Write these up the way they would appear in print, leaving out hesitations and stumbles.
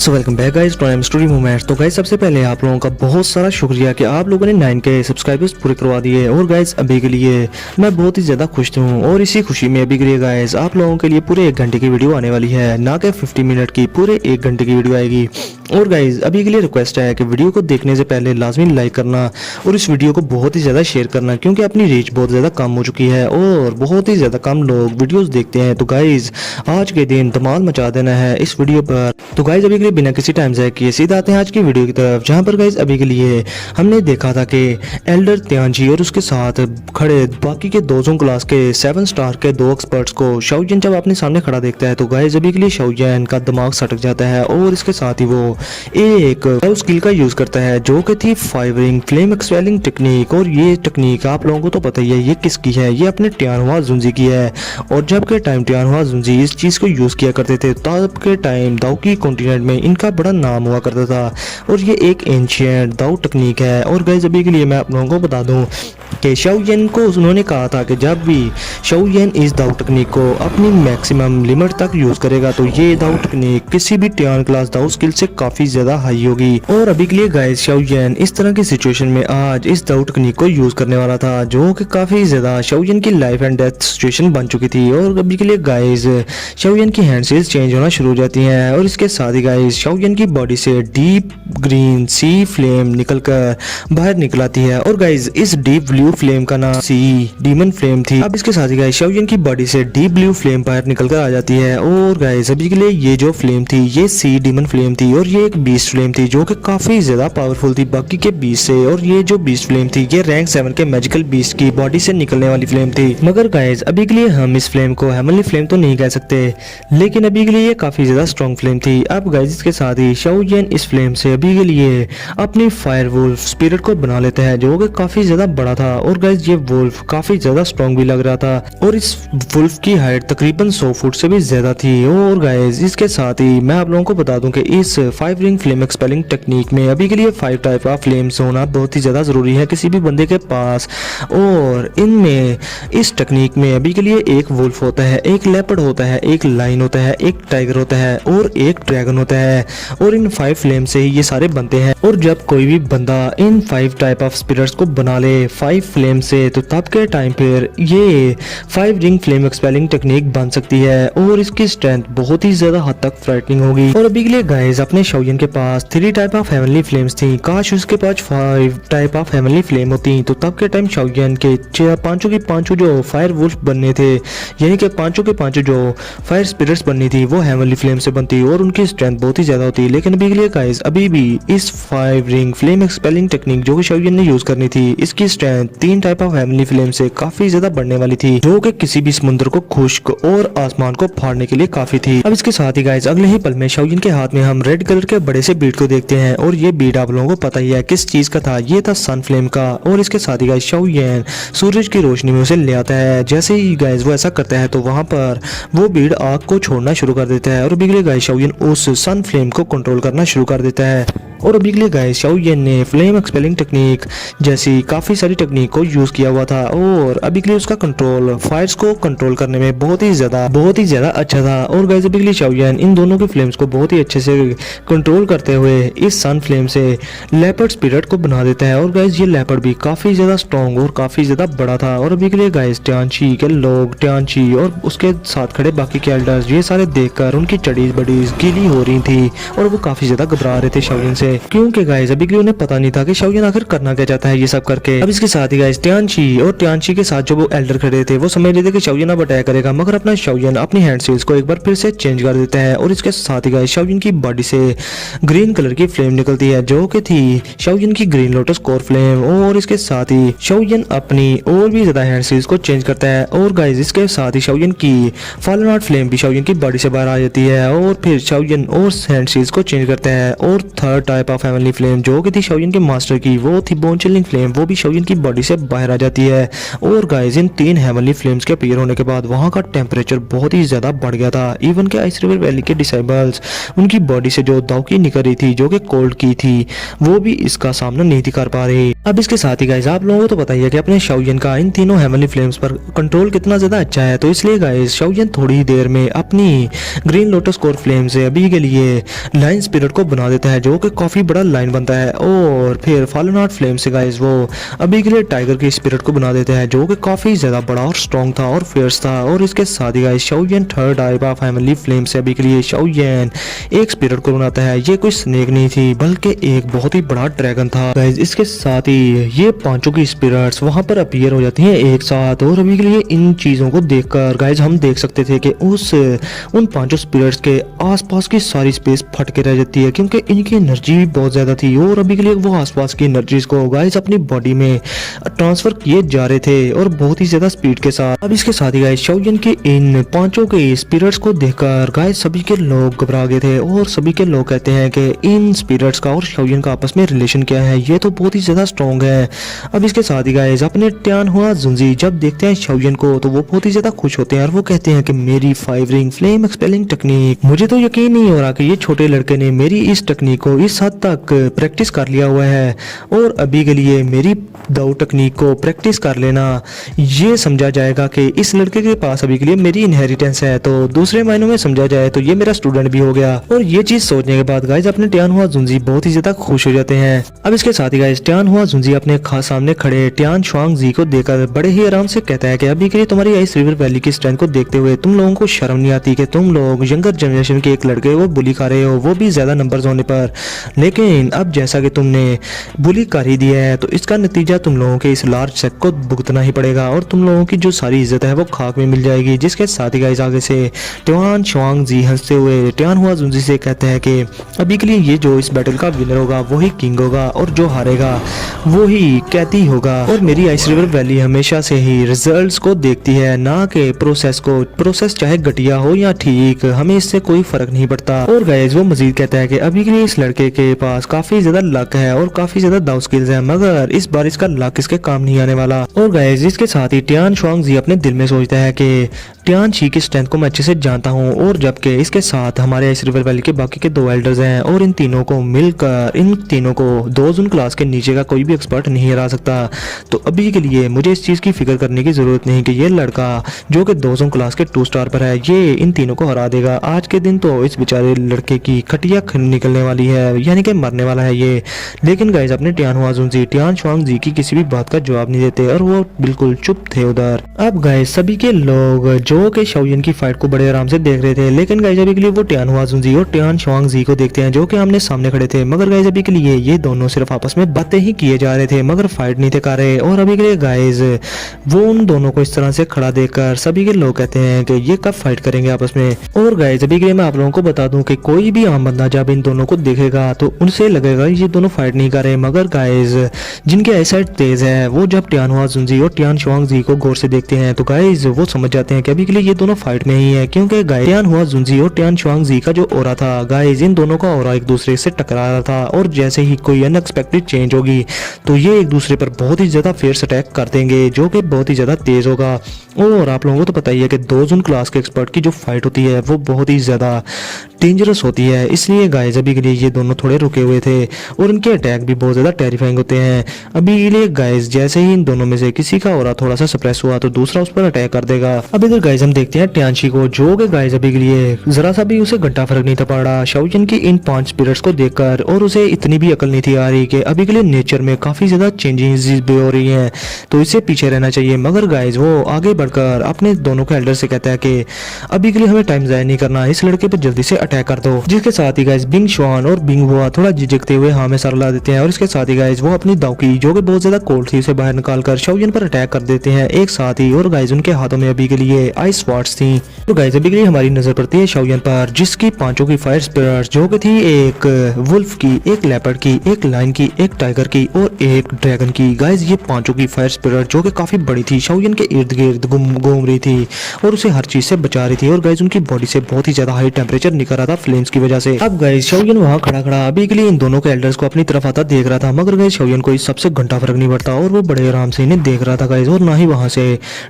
So welcome back guys to story moments. तो guys सबसे पहले आप लोगों का बहुत सारा शुक्रिया कि आप लोगों ने 9K सब्सक्राइबर्स पूरे करवा दिए। और गाइस अभी के लिए मैं बहुत ही ज़्यादा खुश हूँ और इसी खुशी में अभी के लिए गाइस आप लोगों के लिए पूरे 1 घंटे की वीडियो आने वाली है, ना कि 50 मिनट की, पूरे 1 घंटे की वीडियो आएगी। और गाइस अभी के लिए रिक्वेस्ट है कि वीडियो को देखने से पहले लाजमी लाइक करना और इस वीडियो को बहुत ही ज़्यादा शेयर करना, क्योंकि अपनी रीच बहुत ज़्यादा कम हो चुकी है और बहुत ही ज़्यादा कम लोग वीडियोस देखते हैं। तो गाइस आज के दिन धमाल मचा देना है इस वीडियो पर। तो गाइस अभी के लिए बिना किसी टाइम ज़ाया किए सीधा आते हैं आज की वीडियो की तरफ, जहां पर गाइस अभी के लिए हमने देखा था कि एल्डर त्यानजी और उसके साथ खड़े बाकी के 200 क्लास के 7 स्टार के 2 एक्सपर्ट्स को शाओजिन जब अपने सामने खड़ा देखता है तो गाइस अभी के लिए शाओजिन का दिमाग सटक जाता है और इसके साथ ही वो एक स्किल का यूज करता है जो कि थी 5 रिंग फ्लेम एक्सपेलिंग टेक्निक। और ये टेक्निक आप लोगों को तो पता ही है ये किसकी है, ये अपने टियानहुआ जुंजी की है। और जब के टाइम टियानहुआ जुंजी इस चीज को यूज किया करते थे तब के टाइम दाओकी कॉन्टिनेंट में इनका बड़ा नाम हुआ करता था और ये एक एंशिएंट दाओ टेक्निक है। और गाइस अभी के लिए मैं आप लोगों को बता दूं कि शाओजिन को उन्होंने कहा था कि जब भी शाओजिन इस दाओ टेक्निक को अपनी मैक्सिमम लिमिट तक यूज करेगा तो ये दाओ टेक्निक किसी भी टियान क्लास दाओ स्किल से काफी ज्यादा हाई होगी। और अभी के लिए गाइस शाओजिन इस तरह की सिचुएशन में आज इस दाओ टेक्निक को यूज करने वाला था जो कि काफी ज्यादा शाओजिन की लाइफ एंड डेथ सिचुएशन बन चुकी थी। और अभी के लिए गाइस शाओजिन की हैंडसेज चेंज होना शुरू हो जाती हैं और इसके साथ ही गाइस शाओजिन की बॉडी से डीप ग्रीन सी फ्लेम निकलकर बाहर निकल आती है। और गाइस इस डीप ब्लू फ्लेम का नाम सी डीमन फ्लेम थी। अब इसके साथ ही गाइस शाओजिन की बॉडी से डीप ब्लू फ्लेम बाहर निकलकर आ जाती है। और गाइस अभी के लिए ये जो फ्लेम थी ये सी डीमन फ्लेम थी और ये एक बीस्ट फ्लेम थी जो कि काफी ज्यादा पावरफुल थी बाकी के बीस्ट से। और ये जो बीस्ट फ्लेम थी ये रैंक 7 के मैजिकल बीस्ट की बॉडी से निकलने वाली फ्लेम थी। मगर गाइस अभी के लिए हम इस फ्लेम को हेवनली फ्लेम तो नहीं कह सकते, लेकिन अभी के लिए ये काफी ज्यादा स्ट्रॉन्ग फ्लेम थी। अब गाइस इसके साथ ही शाओजिन इस फ्लेम से अभी के लिए अपनी फायर वुल्फ स्पिरिट को बना लेते हैं जो कि काफी ज्यादा बड़ा था। और गाइस ये वुल्फ काफी ज्यादा स्ट्रॉन्ग भी लग रहा था और इस वुल्फ की हाइट तकरीबन 100 फुट से भी ज्यादा थी। और गाइस इसके साथ ही मैं आप लोगों को बता दूं कि इस 5 रिंग फ्लेम एक्सपेलिंग टेक्निक में अभी के लिए 5 टाइप ऑफ फ्लेम्स होना बहुत ही ज्यादा जरूरी है किसी भी बंदे के पास। और इनमें इस टेक्निक में अभी के लिए एक वुल्फ होता है, एक लेपर्ड होता है, एक लाइन होता है, एक टाइगर होता है और एक ड्रैगन होता है। और इन 5 फ्लेम से ही ये सारे बनते हैं। और जब कोई भी बंदा इन 5 टाइप ऑफ स्पिरिट्स को बना ले 5 फ्लेम से तो तब के टाइम फिर ये 5 रिंग फ्लेम एक्सपेलिंग टेक्निक बन सकती है और इसकी स्ट्रेंथ बहुत ही ज्यादा हद तक फ्राइटनिंग होगी। और अभी के लिए गाइस अपने शाओजिन के पास 3 टाइप ऑफ हेवनली फ्लेम्स थी, काश उसके पास 5 टाइप ऑफ हेवनली फ्लेम होती तो तब के टाइम शाओजिन के पांचों की पांचों जो फायर वुल्फ बनने थे, यानी कि पांचों के पांचों जो फायर स्पिरिट्स बननी थी वो हेवनली फ्लेम से बनती और उनकी स्ट्रेंथ बहुत ही ज्यादा होती। लेकिन अभी के लिए गाइस अभी भी इस 5 रिंग फ्लेम एक्सपेलिंग टेक्निक जो कि शाओजिन ने यूज करनी थी इसकी strength 3 type of heavenly flame से काफी ज्यादा बढ़ने वाली थी जो कि किसी भी समुद्र को खुश्क और आसमान को फाड़ने के लिए काफी थी। अब इसके साथ ही गाइस अगले ही पल में शाओजिन के हाथ में हम रेड कलर के बड़े से बीड को देखते हैं और ये बीड आप लोगों को पता ही है किस चीज का था, ये था सन फ्लेम का। और इसके साथ ही गाइस शाओजिन सूरज की रोशनी में उसे ले आता है। जैसे ही गाइस वो ऐसा करता है तो वहां पर वो बीड आग को छोड़ना शुरू कर देता है और अभी के लिए गाइस शाओजिन उस सन फ्लेम को कंट्रोल करना शुरू कर देता है। और अभी के लिए गाइस शाओजिन ने फ्लेम एक्सपेलिंग टेक्निक जैसी काफी सारी टेक्निक को यूज किया हुआ था और अभी के लिए उसका कंट्रोल फायर्स को कंट्रोल करने में बहुत ही ज्यादा अच्छा था। और गाइस अभी के लिए शाओजिन इन दोनों की फ्लेम्स को बहुत ही अच्छे से कंट्रोल करते हुए इस सन फ्लेम से लेपर्ड स्पिरिट को बना देता है। और गाइस ये लेपर्ड भी काफी ज्यादा स्ट्रॉन्ग और काफी ज्यादा बड़ा था। और अभी के लिए गाइस ट्यानची के लोग, ट्यानची और उसके साथ खड़े बाकी के एल्डर्स ये सारे देखकर उनकी चड़ीज बड़ीज गीली हो रही थी और वो काफी ज्यादा घबरा रहे थे शाओजिन से, क्योंकि गाइस अभी के लिए उन्हें पता नहीं था कि शाओजिन आखिर करना क्या चाहता है ये सब करके। अब इसके साथ ही गाइस ट्यानची और ट्यानची के साथ जो वो एल्डर खड़े थे वो समझ रहे थे कि शाओजिन अब अटैक करेगा, मगर अपना शाओजिन अपनी हैंड सेल्स को एक बार फिर से चेंज कर देता है और इसके साथ ही गाइस शाओजिन की बॉडी से ग्रीन कलर की फ्लेम निकलती है जो कि थी शाओजिन की ग्रीन लोटस कोर फ्लेम। और इसके साथ ही शाओजिन अपनी और भी ज्यादा हैंड सेल्स को चेंज करता है और गाइस इसके साथ ही शाओजिन की फॉलन आउट फ्लेम भी शाओजिन की बॉडी से बाहर आ जाती है और फिर शाओजिन और हैंड सेल्स को चेंज करता है और third type type of heavenly flame जो कि थी शाओयिन के मास्टर की, वो थी बोन चिलिंग फ्लेम, वो भी शाओयिन की बॉडी से बाहर आ जाती है। और गाइस इन 3 हेवनली फ्लेम्स के अपीयर होने के बाद वहां का टेम्परेचर बहुत ही ज्यादा बढ़ गया था। इवन के आइस रिवर वैली के डिसाइबल्स, उनकी बॉडी से जो दावकी निकल रही थी जो कि कोल्ड की थी, वो भी इसका सामना नहीं थी कर पा रही। अब इसके साथ ही गाइस आप लोगों को तो पता ही है कि अपने शाओयिन का इन तीनों हेवनली फ्लेम्स पर कंट्रोल कितना ज्यादा अच्छा है। तो इसलिए गाइस शाओयिन थोड़ी ही देर में अपनी ग्रीन लोटस कोर फ्लेम से अभी के लिए लाइन स्पिरिट को बना देता है जो कि काफी बड़ा लाइन बनता है। और फिर फॉलन आउट फ्लेम से गाइस वो अभी के लिए टाइगर की स्पिरिट को बना देते हैं जो कि काफी ज्यादा बड़ा और स्ट्रॉन्ग था और फियर्स था। और इसके साथ ही guys Xiaoyin third type of heavenly flame से अभी के लिए शाओयिन एक स्पिरिट को बनाता है। ये कोई स्नेक नहीं थी बल्कि एक बहुत ही बड़ा ड्रैगन था गाइस। इसके साथ ही ये पांचों की स्पिरिट्स वहां पर अपीयर हो जाती हैं एक साथ। और अभी के लिए इन चीजों को देखकर गाइस हम देख सकते थे कि उन पांचों स्पिरिट्स के आसपास की सारी स्पेस फट के रह जाती है क्योंकि इनकी एनर्जी भी बहुत ज्यादा थी। और अभी के लिए वो आसपास की एनर्जीज को गाइस अपनी बॉडी में ट्रांसफर किए जा रहे थे और बहुत ही ज्यादा स्पीड के साथ। अब इसके साथ ही गाइस शाओयिन के इन पांचों के स्पिरिट्स को देखकर गाइस सभी के लोग घबरा गए थे और सभी के लोग कहते हैं कि इन स्पिरिट्स का और शाओयिन का आपस में रिलेशन क्या है, ये तो बहुत ही ज्यादा स्ट्रॉन्ग है। अब इसके साथ ही गाइस अपने टियानहुआ जुंजी जब देखते हैं शाओयिन को तो वो बहुत ही ज्यादा खुश होते हैं और वो कहते हैं कि मेरी 5 रिंग फ्लेम एक्सपेलिंग टेक्निक, मुझे तो यकीन नहीं हो रहा कि ये छोटे लड़के ने मेरी इस टेक्निक को इस हद तक प्रैक्टिस कर लिया हुआ है। और अभी के लिए मेरी दाऊ टेक्निक को प्रैक्टिस कर लेना ये समझा जाएगा कि इस लड़के के पास अभी के लिए मेरी इनहेरिटेंस है। तो दूसरे मायनों में समझा जाए तो ये मेरा स्टूडेंट भी हो गया। और ये चीज सोचने के बाद गाइस अपने टियानहुआ जुंजी बहुत ही ज्यादा खुश हो जाते हैं। अब इसके साथ ही गाइस टियानहुआ जुंजी अपने सामने खड़े टियान शुआंग जी को देखकर बड़े ही आराम से कहता है कि अभी के लिए तुम्हारी आइस रिवर वैली की स्ट्रेंथ को देखते हुए तुम लोगों को शर्म नहीं आती कि तुम लोग यंगर जनरेशन के एक लड़के को बुली खा रहे हो, वो भी ज्यादा नंबर्स होने पर। लेकिन अब जैसा कि तुमने बुली कर ही दिया है तो इसका नतीजा तुम लोगों के इस लार्ज सेक को भुगतना ही पड़ेगा और तुम लोगों की जो सारी इज्जत है वो खाक में मिल जाएगी। जिसके साथ ही गाइस आगे से टियान शुआंग जी हंसते हुए टियानहुआ जुंजी से कहते हैं कि अभी के लिए ये जो इस बैटल का विनर होगा वही किंग होगा और जो हारेगा वो ही कैथी होगा। और मेरी आइस रिवर वैली हमेशा से ही रिजल्ट्स को देखती है ना कि प्रोसेस को। प्रोसेस चाहे घटिया हो या ठीक, हमें इससे कोई फर्क नहीं पड़ता। और गाइस वो मजीद कहता है कि अभी के लिए इस लड़के के पास काफी ज्यादा लक है और काफी ज्यादा दाव स्किल्स है, मगर इस बार इसका लक इसके काम नहीं आने वाला। और गाइस इसके साथ ही टियान शुआंग जी अपने दिल में सोचता है कि टियान शी की स्ट्रेंथ को मैं अच्छे से जानता हूँ और जबकि इसके साथ हमारे आइस रिवर वैली के बाकी के 2 एल्डर्स हैं और इन तीनों को मिलकर इन तीनों को 2 जून क्लास के नीचे का कोई भी एक्सपर्ट नहीं हरा सकता। तो अभी के लिए मुझे इस चीज की फिक्र करने की जरूरत नहीं कि ये लड़का जो कि 2 जून क्लास के 2 स्टार पर है ये इन तीनों को हरा देगा। आज के दिन तो इस बेचारे लड़के की खटिया निकलने वाली है, यानी कि मरने वाला है ये। लेकिन गाइस अपने टियानहुआ जुंजी टियान शुआंग जी की किसी भी बात का जवाब नहीं देते और वो बिल्कुल चुप थे उधर। अब गाइस सभी के लोग जो कि शाओयिन की फाइट को बड़े आराम से देख रहे थे, लेकिन गाइस अभी के लिए वो टियानहुआ जुंजी और टियान शुआंग जी को देखते हैं जो कि आमने सामने खड़े थे। मगर गाइस अभी के लिए ये दोनों सिर्फ आपस में बातें ही किए जा रहे थे मगर फाइट नहीं थे कर रहे। और अभी के लिए गाइस वो उन दोनों को इस तरह से खड़ा देखकर सभी के लोग कहते हैं कि ये कब फाइट करेंगे आपस में। और गाइस अभी के लिए मैं आप लोगों को बता दूं कि कोई भी आम बंदा जब इन दोनों को देखेगा तो उनसे लगेगा ये दोनों फाइट नहीं कर रहे। मगर गाइस जिनकी आईसाइट तेज है वो जब टियानहुआ जुंजी और टियान शुआंग जी को गौर से देखते हैं तो गाइस वो समझ जाते हैं कि अभी के लिए ये दोनों फाइट में ही है, क्योंकि गाइस टियानहुआ जुंजी और टियान शुआंग जी का जो ऑरा था गाइस इन दोनों का ऑरा एक दूसरे से टकरा रहा था। और जैसे ही कोई अनएक्सपेक्टेड चेंज होगी तो ये एक दूसरे पर बहुत ही ज्यादा फेयर्स अटैक कर देंगे जो कि बहुत ही ज्यादा तेज होगा। और आप लोगों को तो पता ही है कि 2 जून क्लास के एक्सपर्ट की जो फाइट होती है वो बहुत ही ज्यादा डेंजरस होती है। इसलिए गाइस अभी के लिए ये दोनों थोड़े रुके हुए थे और इनके अटैक भी बहुत ज्यादा टेरिफाइंग होते हैं। अभी के लिए गाइस जैसे ही इन दोनों में से किसी का ऑरा थोड़ा सा सप्रेस हुआ तो दूसरा उस पर अटैक कर देगा। अब इधर गाइस हम देखते हैं टियानशी को जो कि गाइस अभी के लिए जरा सा भी उसे घंटा फर्क नहीं था पड़ा शाओयिन की इन 5 स्पिरिट्स को देखकर और उसे इतनी भी अकल नहीं थी आ रही कि अभी के लिए नेचर में काफी ज्यादा चेंजेस भी हो रही हैं तो इससे पीछे रहना चाहिए। मगर गाइस वो आगे बढ़कर अपने दोनों के एल्डर से कहता है कि अभी के लिए हमें टाइम जाया नहीं करना, इस लड़के पर जल्दी से अटैक कर दो। जिसके साथ ही गाइस बिंग शुआन और बिंग हुआ थोड़ा झिझकते हुए हाँ में सर ला देते हैं और इसके साथ ही गाइस वो अपनी दावकी जो कि बहुत ज्यादा कोल्ड थी उसे बाहर निकालकर शाओयिन पर अटैक कर देते हैं एक साथ ही। और गाइस उनके हाथों में अभी के लिए आइस स्वॉर्ड्स थी। तो गाइस अभी के लिए हमारी नजर पड़ती है शाओयन पर, जिसकी पांचों की फायर स्पिरिट्स जो कि थी एक वुल्फ की, एक लेपर्ड की, एक लायन की, एक टाइगर की और एक ड्रैगन की। गाइस ये पांचों की फायर स्पिरिट जो कि काफी बड़ी थी, शाओयन के इर्द गिर्द घूम रही थी और उसे हर चीज से बचा रही थी। और गाइस उनकी बॉडी से बहुत ही ज्यादा हाई टेम्परेचर निकल रहा था फ्लेम्स की वजह से। अब गाइस शाओयन वहां खड़ा खड़ा अभी के लिए इन दोनों के एल्डर्स को अपनी तरफ आता देख रहा था, मगर गाइस शाओयन को इस सबसे घंटा फर्क नहीं पड़ता और वो बड़े आराम से इन्हें देख रहा था गाइस, और ना ही वहां से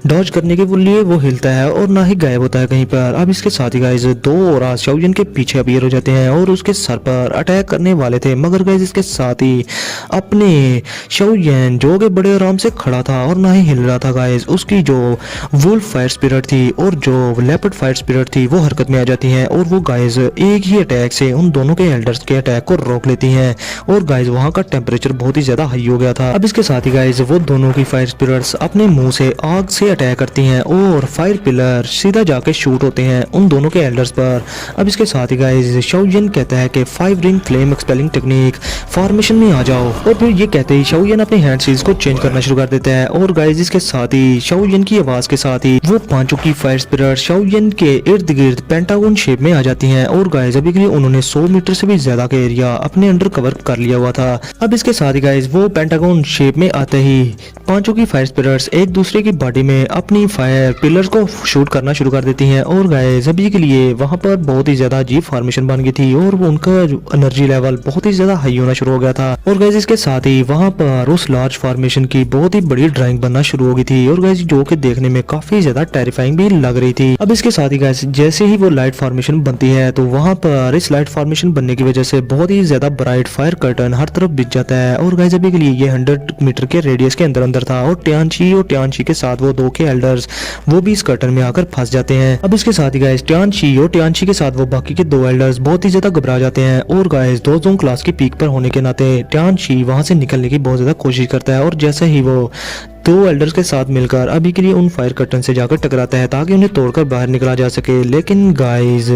डॉज करने के लिए वो हिलता है और ना ही गायब होता है कहीं पर। अब इसके साथ ही गाइस दो और शाओयन के पीछे अपीयर हो जाते हैं और उसके सर पर अटैक करने वाले थे, मगर गाइस इसके साथ ही अपने शाओयन जो कि बड़े आराम से खड़ा था और ना ही हिल रहा था गाइस, उसकी जो वुल्फ फायर स्पिरिट थी और जो लेपर्ड फायर स्पिरिट थी वो हरकत में आ जाती हैं और वो गाइस एक ही अटैक से उन दोनों के एल्डर्स के अटैक को रोक लेती हैं। और गाइस वहां का टेम्परेचर बहुत ही ज्यादा हाई हो गया था। अब इसके साथ ही गाइस वो दोनों की फायर स्पिरिट्स अपने मुंह से आग से अटैक करती हैं और फायर पिलर सीधा जाके शूट होते हैं उन दोनों के एल्डर्स पर। अब इसके साथ ही गाइस शाओयन कहता है कि 5 ring flame expelling technique formation में आ जाओ, और फिर ये कहते ही शाओयन अपने हैंड सील्स को चेंज करना शुरू कर देता है। और गाइस इसके साथ ही शाओयन की आवाज के साथ ही वो पांचों की फायर स्पिरिट शाओयन के इर्द गिर्द पेंटागन शेप में आ जाती हैं। और गाइस अभी के लिए उन्होंने 100 मीटर से भी ज्यादा का एरिया अपने अंडर कवर कर लिया हुआ था। अब इसके साथ ही गाइस वो पेंटागन शेप में आते ही पांचों की फायर स्पिरिट्स एक दूसरे की बॉडी में अपनी फायर पिलर्स को शूट करना शुरू कर देती हैं। और गाइस अभी के लिए वहां पर बहुत ही ज्यादा अजीब फॉर्मेशन बन गई थी और उनका एनर्जी लेवल बहुत ही ज्यादा हाई होना शुरू हो गया था। और गाइस इसके साथ ही वहां पर उस लार्ज फॉर्मेशन की बहुत ही बड़ी ड्राइंग बनना शुरू हो गई थी और गाइस जो कि देखने में काफी ज्यादा टेरिफाइंग भी लग रही थी। अब इसके साथ ही गाइस जैसे ही वो लाइट फॉर्मेशन बनती है तो वहां पर इस लाइट फॉर्मेशन बनने की वजह से बहुत ही ज्यादा ब्राइट फायर कर्टन हर तरफ बिछ जाता है। और गाइस अभी के लिए ये 100 मीटर के रेडियस के अंदर था और टियानशी के साथ वो दो के एल्डर्स वो भी इस कर्टन में आकर फंस जाते हैं। अब इसके साथ ही गाइस टियानशी के साथ वो बाकी के दो एल्डर्स बहुत ही ज्यादा घबरा जाते हैं। और गाइस दो जोन क्लास की पीक पर होने के नाते टियानशी वहां से निकलने की बहुत ज्यादा कोशिश करता है और जैसे ही वो दो एल्डर्स के साथ मिलकर अभी के लिए उन फायर कर्टन से जाकर टकराता है ताकि उन्हें तोड़कर बाहर निकला जा सके, लेकिन गाइस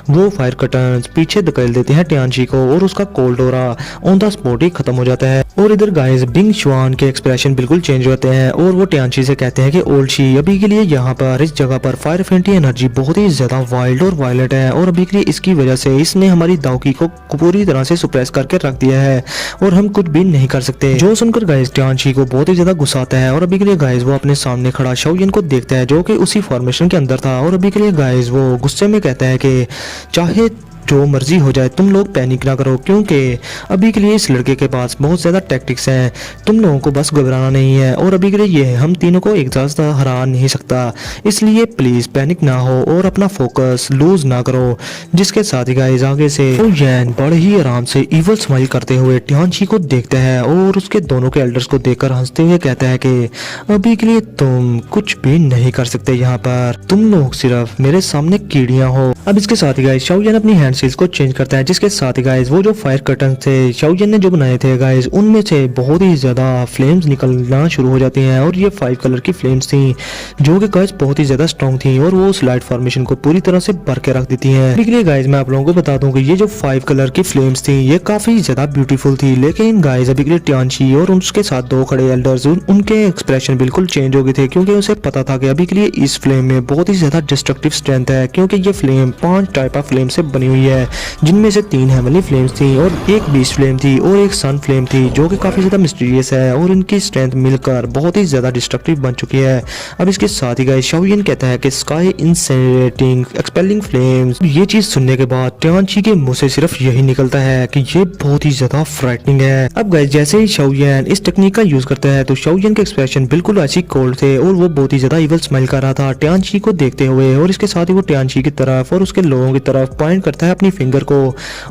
वो फायर कर्टन पीछे धकेल देते हैं टियानशी को और उसका cold aura on the spot ही खत्म हो जाता है। और इधर गाइस बिंग शुआन के एक्सप्रेशन बिल्कुल चेंज होते हैं और वो टियानशी से कहते हैं कि ओल्ड शी अभी के लिए यहाँ पर इस जगह पर फायर फेंटी एनर्जी बहुत ही ज्यादा वाइल्ड और वायलेंट है और अभी के लिए इसकी वजह से इसने हमारी दावकी को पूरी तरह से सुप्रेस करके रख दिया है और हम कुछ भी नहीं कर सकते। जो सुनकर गाइस टियानशी को बहुत ही ज्यादा गुस्सा आता है और अभी के लिए गाइस वो अपने सामने खड़ा शाओयन को देखता है जो कि उसी फॉर्मेशन के अंदर था। और अभी के लिए गाइस वो गुस्से में कहता है कि चाहे जो मर्जी हो जाए तुम लोग पैनिक ना करो, क्योंकि अभी के लिए इस लड़के के पास बहुत ज्यादा टैक्टिक्स हैं, तुम लोगों को बस घबराना नहीं है और अभी के लिए ये हम तीनों को एक साथ हरा नहीं सकता, इसलिए प्लीज पैनिक ना हो और अपना फोकस लूज ना करो। जिसके साथ ही गाइस आगे से शाओयन बड़े ही आराम से इवल स्माइल करते हुए टियानशी को देखता है और उसके दोनों के एल्डर्स को देखकर हंसते हुए कहता है कि अभी के लिए तुम कुछ भी नहीं कर सकते, यहाँ पर तुम लोग सिर्फ मेरे सामने कीड़ियां हो। अब इसके साथ ही गाइस शाओयन अपनी हैंड सील्स को चेंज करता है, जिसके साथ ही गाइस वो जो फायर कर्टन थे शाओयन ने जो बनाए थे गाइस उनमें से बहुत ही ज्यादा फ्लेम्स निकलना शुरू हो जाती हैं और ये 5 कलर की फ्लेम्स थी जो कि गाइस बहुत ही ज्यादा स्ट्रॉन्ग थी और वो उस लाइट फॉर्मेशन को पूरी तरह से भर के रख देती हैं। अभी के लिए गाइस मैं आप लोगों को बता दूं कि ये जो 5 कलर की फ्लेम्स थी ये काफी ज्यादा ब्यूटीफुल थी, लेकिन गाइस अभी के लिए टियानशी और उसके साथ दो खड़े एल्डर्स उनके एक्सप्रेशन बिल्कुल चेंज हो गए थे, क्योंकि उसे पता था कि अभी के लिए इस फ्लेम में बहुत ही ज्यादा डिस्ट्रक्टिव स्ट्रेंथ है, क्योंकि ये फ्लेम 5 टाइप ऑफ फ्लेम से बनी हुई है, जिनमें से 3 हेवनली फ्लेम्स थी और एक बीस्ट फ्लेम थी और एक सन फ्लेम थी जो कि काफी ज्यादा मिस्टीरियस है और इनकी स्ट्रेंथ मिलकर बहुत ही ज्यादा डिस्ट्रक्टिव बन चुकी है। अब इसके साथ ही गाइस शाओयन कहता है कि स्काई इंसिनरेटिंग एक्सपेलिंग फ्लेम्स। ये चीज सुनने के बाद टियानशी के मुंह से सिर्फ यही निकलता है कि ये बहुत ही ज्यादा फ्राइटनिंग है। अब गाइस जैसे ही शाओयन इस टेक्निक का यूज करता है तो शाओयन के एक्सप्रेशन बिल्कुल ऐसी कोल्ड थे और वो बहुत ही ज्यादा इवल स्माइल कर रहा था टियानशी को देखते हुए, और इसके साथ ही वो टियानशी की तरफ और उसके लोगों की तरफ पॉइंट करता है अपनी फिंगर को।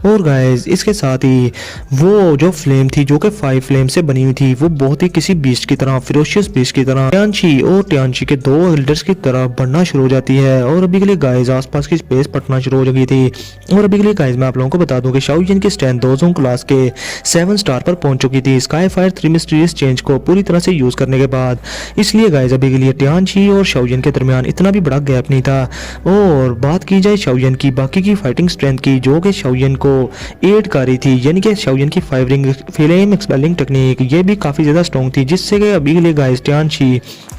और गाइस इसके साथ ही वो जो फ्लेम थी जो कि 5 फ्लेम से बनी हुई थी वो बहुत ही किसी बीस्ट की तरह, फिरोशियस बीस्ट की तरह टियानशी के दो एल्डर्स की तरफ बढ़ना शुरू हो जाती है। और अभी के लिए गाइस आसपास की स्पेस पटना शुरू हो गई थी। और अभी के लिए गाइस मैं आप लोगों को बता दूं कि शाओयन की स्ट्रेंथ 2 जोन क्लास के 7 स्टार पर पहुंच चुकी थी स्काई फायर 3 मिस्टीरियस चेंज को पूरी तरह से यूज करने के बाद, इसलिए गाइस अभी के लिए टियानशी और शाओयन के दरमियान इतना भी बड़ा गैप नहीं था। और बात की जाए शाओयन की बाकी की फाइटिंग स्ट्रेंथ स्ट्रेंथ की जो कि शाओयन को एड कर रही थी, यानी कि शाओयन की फायरिंग फ्लेम एक्सपेलिंग टेक्निक ये भी काफ़ी ज़्यादा स्ट्रॉन्ग थी, जिससे कि अभी के लिए गाइस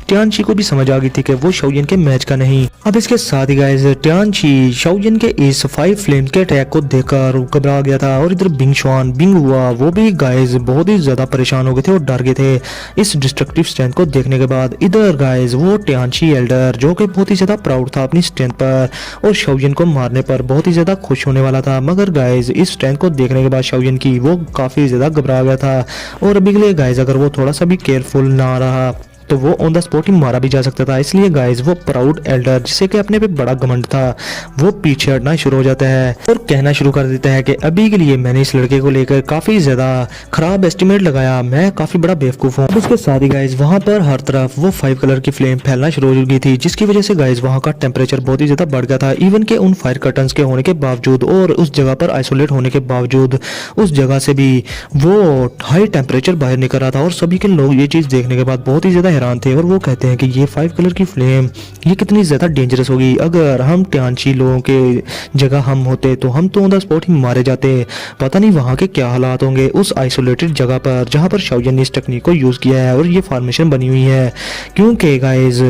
टियानशी को भी समझ आ गई थी कि वो शाओयन के मैच का नहीं। अब इसके साथ ही गाइस टियानशी शाओयन के इस 5 फ्लेम्स के अटैक को देखकर घबरा गया था, और इधर बिंग हुआ वो भी गाइस बहुत ही ज्यादा परेशान हो गए थे और डर गए थे इस डिस्ट्रक्टिव स्ट्रेंथ को देखने के बाद। इधर गाइस वो टियानशी एल्डर जो कि बहुत ही ज्यादा प्राउड था अपनी स्ट्रेंथ पर और शाओयन को मारने पर बहुत ही ज्यादा खुश होने वाला था, मगर गाइस इस स्ट्रेंथ को देखने के बाद शाओयन की वो काफी ज्यादा घबरा गया था। और अभी के लिए गाइस अगर वो थोड़ा सा भी केयरफुल ना रहा तो वो ऑन द स्पॉट ही मारा भी जा सकता था। इसलिए गाइस वो प्राउड एल्डर जिसे कि अपने पे बड़ा घमंड था वो पीछे हटना शुरू हो जाता है और कहना शुरू कर देता है कि अभी के लिए मैंने इस लड़के को लेकर काफी ज्यादा खराब एस्टिमेट लगाया, मैं काफी बड़ा बेवकूफ हूँ। उसके साथ ही गाइस वहां पर हर तरफ वो 5 कलर की फ्लेम फैलना शुरू हो गई थी, जिसकी वजह से गाइस वहां का टेम्परेचर बहुत ही ज्यादा बढ़ गया था। इवन के उन फायर कर्टन्स के होने के बावजूद और उस जगह पर आइसोलेट होने के बावजूद उस जगह से भी वो हाई टेम्परेचर बाहर निकल रहा था, और सभी के लोग ये चीज देखने के बाद बहुत ही ज्यादा हैरान थे और वो कहते हैं कि ये 5 कलर की फ्लेम ये कितनी ज्यादा डेंजरस होगी। अगर हम टियानशी लोगों के जगह हम होते तो हम तो ऑन द स्पॉट ही मारे जाते। पता नहीं वहां के क्या हालात होंगे उस आइसोलेटेड जगह पर जहां पर शाओयन ने इस टेक्निक को यूज किया है और ये फॉर्मेशन बनी हुई है, क्योंकि गाइस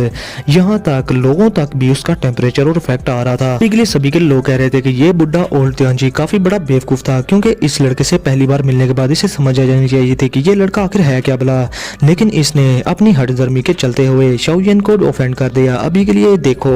यहाँ तक लोगों तक भी उसका टेम्परेचर और इफेक्ट आ रहा था। इसलिए सभी के लोग कह रहे थे कि ये बुढ़ा ओल्ड टियानशी काफी बड़ा बेवकूफ था, क्योंकि इस लड़के से पहली बार मिलने के बाद इसे समझ आ जानी चाहिए थी कि ये लड़का आखिर है क्या भला, लेकिन इसने अपनी हठधर्मी के चलते हुए शाओयन को ऑफेंड कर दिया। अभी के लिए देखो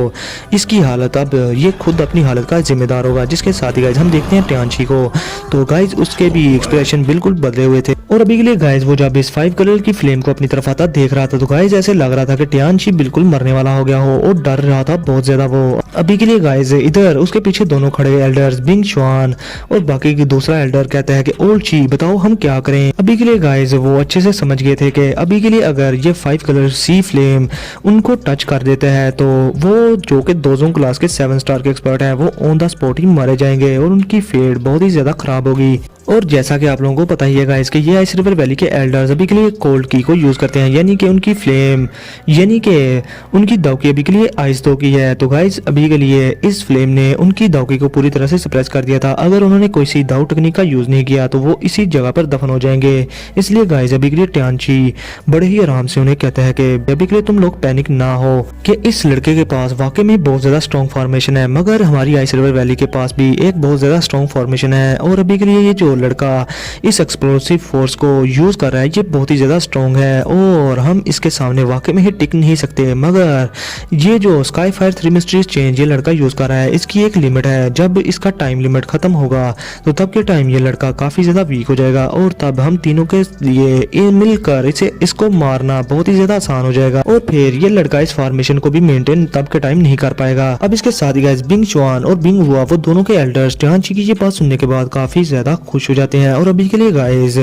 इसकी हालत, अब ये खुद अपनी हालत का जिम्मेदार होगा। जिसके साथ ही गाइस हम देखते हैं टियानशी को, तो गाइस उसके भी एक्सप्रेशन बिल्कुल बदले हुए थे और अभी के लिए गाइस वो जब इस 5 कलर की फ्लेम को अपनी तरफ आता देख रहा था तो गाइस ऐसे लग रहा था कि टियानशी बिल्कुल मरने वाला हो गया हो और डर रहा था बहुत ज्यादा वो। अभी के लिए गाइस इधर उसके पीछे दोनों खड़े एल्डर्स बिंग शुआन और बाकी की दूसरा एल्डर कहता है कि ओल्ड ची बताओ हम क्या करें। अभी के लिए गाइस वो अच्छे से समझ गए थे कि अभी के लिए अगर ये 5 कलर सी फ्लेम उनको टच कर देते हैं तो वो जो कि दोजों क्लास के 7 स्टार के एक्सपर्ट हैं वो ऑन द स्पॉट ही मारे जाएंगे और उनकी फेट बहुत ही ज्यादा खराब होगी। और जैसा कि आप लोगों को पता ही है गाइस कि ये आइस रिवर वैली के एल्डर्स अभी के लिए कोल्ड की को यूज करते हैं, यानी कि उनकी फ्लेम यानी कि उनकी दौकी अभी के लिए आइस दौकी है। तो गाइस अभी के लिए इस फ्लेम ने उनकी दौकी को पूरी तरह से सप्रेस कर दिया था। अगर उन्होंने कोई सी दाऊ टेक्निक का यूज नहीं किया तो वो इसी जगह पर दफन हो जाएंगे। इसलिए गाइस अभी के लिए टियानशी बड़े ही आराम से उन्हें कहता है कि अभी के लिए तुम लोग पैनिक ना हो कि इस लड़के के पास वाकई में बहुत ज्यादा स्ट्रॉन्ग फॉर्मेशन है, मगर हमारी आइस रिवर वैली के पास भी एक बहुत ज्यादा स्ट्रॉन्ग फॉर्मेशन है और अभी के लिए ये जो लड़का इस एक्सप्लोसिव फोर्स को यूज कर रहा है ये बहुत ही ज्यादा स्ट्रॉन्ग है और हम इसके सामने वाकई में ही टिक नहीं सकते। मगर ये जो स्काई फायर 3 मिस्ट्रीज चेंज ये लड़का यूज कर रहा है इसकी एक लिमिट है, जब इसका टाइम लिमिट खत्म होगा तो तब के टाइम ये लड़का काफी ज्यादा वीक हो जाएगा और तब हम तीनों के लिए मिलकर इसको मारना बहुत ही ज्यादा आसान हो जाएगा और फिर ये लड़का इस फॉर्मेशन को भी मेंटेन तब के टाइम नहीं कर पाएगा। अब इसके साथ ही गाइस बिंग शुआन और बिंग हुआ वो दोनों के एल्डर्स टियानशी की ये बात सुनने के बाद काफी ज्यादा खुश हो जाते हैं और अभी के लिए गाइस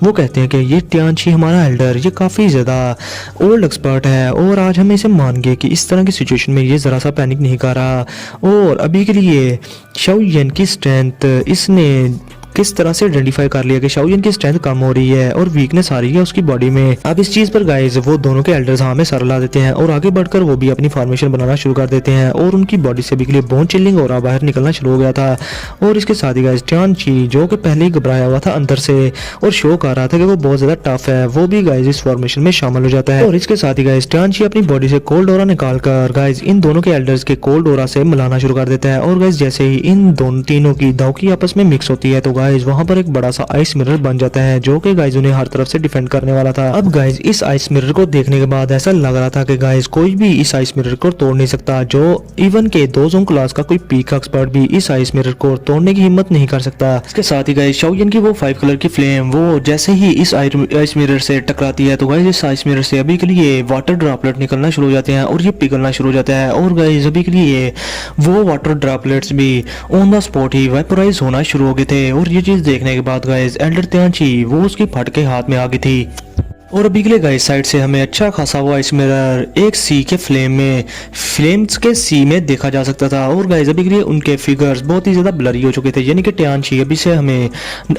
वो कहते हैं कि ये टियानशी हमारा एल्डर ये काफी ज्यादा ओल्ड एक्सपर्ट है और आज हम इसे मान गए कि इस तरह की सिचुएशन में ये जरा सा पैनिक नहीं कर रहा। और अभी के लिए शाओयन की स्ट्रेंथ इसने किस तरह से आइडेंटिफाई कर लिया कि शाओयन की स्ट्रेंथ कम हो रही है और वीकनेस आ रही है उसकी बॉडी में। अब इस चीज पर गाइस वो दोनों के एल्डर्स हमें सर ला देते हैं और आगे बढ़कर वो भी अपनी फॉर्मेशन बनाना शुरू कर देते हैं और उनकी बॉडी से भी के लिए बोन चिलिंग और बाहर निकलना शुरू हो गया था। और इसके साथ ही गाइस टियानशी जो कि पहले ही घबराया हुआ था अंदर से और शो कर रहा था कि वो बहुत ज्यादा टफ है वो भी गाइस इस फॉर्मेशन में शामिल हो जाता है। और इसके साथ ही गाइस टियानशी अपनी बॉडी से कोल्ड ओरा निकाल कर गाइस इन दोनों के एल्डर्स के कोल्ड ओरा से मिलाना शुरू कर देता है और गाइस जैसे ही इन दोनों तीनों की दौकी आपस में मिक्स होती है तो गाइस वहां पर एक बड़ा सा आइस मिरर बन जाता है जो कि गाइस उन्हें हर तरफ से डिफेंड करने वाला था। अब गाइस इस आइस मिरर को देखने के बाद ऐसा लग रहा था कि गाइस कोई भी इस आइस मिरर को तोड़ नहीं सकता, जो इवन के दोजों क्लास का कोई पीक एक्सपर्ट भी इस आइस मिरर को तोड़ने की हिम्मत नहीं कर सकता। इसके साथ ही गाइस शाओयन की वो 5 कलर की फ्लेम वो जैसे ही इस आइस मिरर से टकराती है तो गाइस इस आइस मिरर से अभी के लिए वाटर ड्रॉपलेट निकलना शुरू हो जाते हैं और ये पिघलना शुरू हो जाता है और गाइस अभी के लिए वो वाटर ड्रॉपलेट्स भी on the spot he vaporise होना शुरू हो गए थे। और ये चीज देखने के बाद गाइस एल्डर टियानशी वो उसकी फट के हाथ में आ गई थी और अभी के लिए गाइस साइड से हमें अच्छा खासा वो आइस मिरर एक सी के फ्लेम्स के सी में देखा जा सकता था। और गाइस अभी के लिए उनके फिगर्स बहुत ही ज्यादा ब्लरी हो चुके थे, यानी कि टियानची अभी से हमें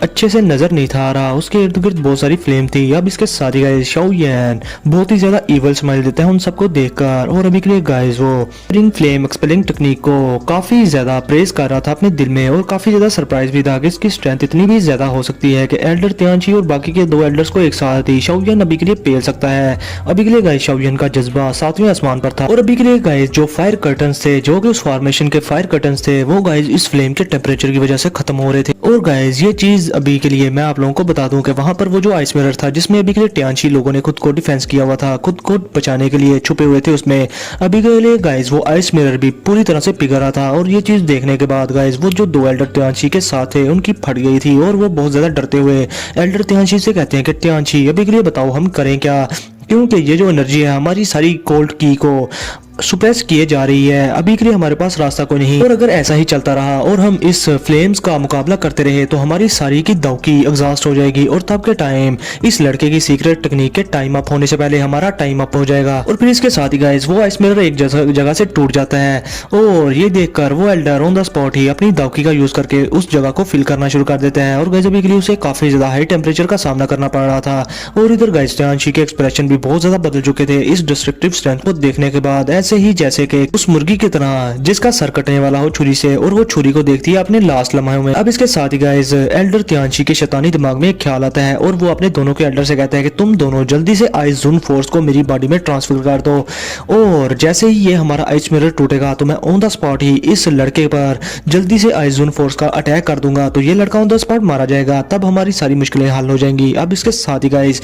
अच्छे से नजर नहीं था आ रहा, उसके इर्द गिर्द बहुत सारी फ्लेम थी। अब इसके साथ ही गाइस शाओ यान बहुत ही ज्यादा इवल स्माइल देता है उन सबको देखकर। और अभी के लिए गाइस वो रिंग फ्लेम एक्सपेलिंग टेक्निक को काफी ज्यादा प्रेज कर रहा था अपने दिल में, और काफी ज्यादा सरप्राइज भी था कि इसकी स्ट्रेंथ इतनी भी ज्यादा हो सकती है कि एल्डर तियानची और बाकी के 2 एल्डर्स को एक साथ ही शाओ यान अभी के लिए पेल सकता है। अभी के लिए गाइस शाओ यान का जज्बा 7वें आसमान पर था। और अभी के लिए गाइस जो फायर कर्टन्स थे, जो कि उस फॉर्मेशन के फायर कर्टन्स थे, वो गाइस इस फ्लेम के टेम्परेचर की वजह से खत्म हो रहे थे। और गाइस ये चीज अभी के लिए मैं आप लोगों को बता दूं कि वहां पर वो जो आइस मिरर था जिसमें अभी के लिए टियानची लोगों ने खुद को डिफेंस किया हुआ था, खुद को बचाने के लिए छुपे हुए थे उसमें, अभी के लिए गाइस वो आइस मिरर भी पूरी तरह से पिघल रहा था। और ये चीज देखने के बाद गाइस वो जो 2 एल्डर टियानची के साथ थे उनकी फट गई थी, और वो बहुत ज्यादा डरते हुए एल्डर टियानची से कहते हैं कि टियानची अभी के लिए बताओ हम करें क्या, क्योंकि ये जो एनर्जी है हमारी सारी कोल्ड की को सुप्रेस किए जा रही है, अभी के लिए हमारे पास रास्ता कोई नहीं। और अगर ऐसा ही चलता रहा और हम इस फ्लेम्स का मुकाबला करते रहे तो हमारी सारी की दौकी एग्जॉस्ट हो जाएगी, और तब के टाइम इस लड़के की सीक्रेट टेक्निक के टाइम अप होने से पहले हमारा टाइम अप हो जाएगा। और फिर इसके साथ ही गाइस वो आइस मिरर एक जगह से टूट जाता है, और ये देखकर वो एल्डर ऑन द स्पॉट ही अपनी दौकी का यूज करके उस जगह को फिल करना शुरू कर देता है। और गाइस अभी के लिए उसे काफी ज्यादा हाई टेम्परेचर का सामना करना पड़ रहा था, और इधर गाइस टियानची के एक्सप्रेशन भी बहुत ज्यादा बदल चुके थे इस डिस्ट्रक्टिव स्ट्रेंथ को देखने के बाद, ऐसे ही जैसे कि उस मुर्गी की तरह जिसका सर कटने वाला हो छुरी से, और वो छुरी को देखती है अपने लास्ट लम्हों में। अब इसके साथ ही गाइस एल्डर तियानची के शैतानी दिमाग में एक ख्याल आता है, और वो अपने दोनों के एल्डर से कहता है कि तुम दोनों जल्दी से आइस जून फोर्स को मेरी बॉडी में ट्रांसफर कर दो, और जैसे ही ये हमारा आइस मिरर टूटेगा तो मैं ऑन द स्पॉट ही इस लड़के पर जल्दी से आइस जून फोर्स का अटैक कर दूंगा, तो ये लड़का ऑन द स्पॉट मारा जाएगा, तब हमारी सारी मुश्किलें हल हो जाएंगी। अब इसके साथ ही गाइस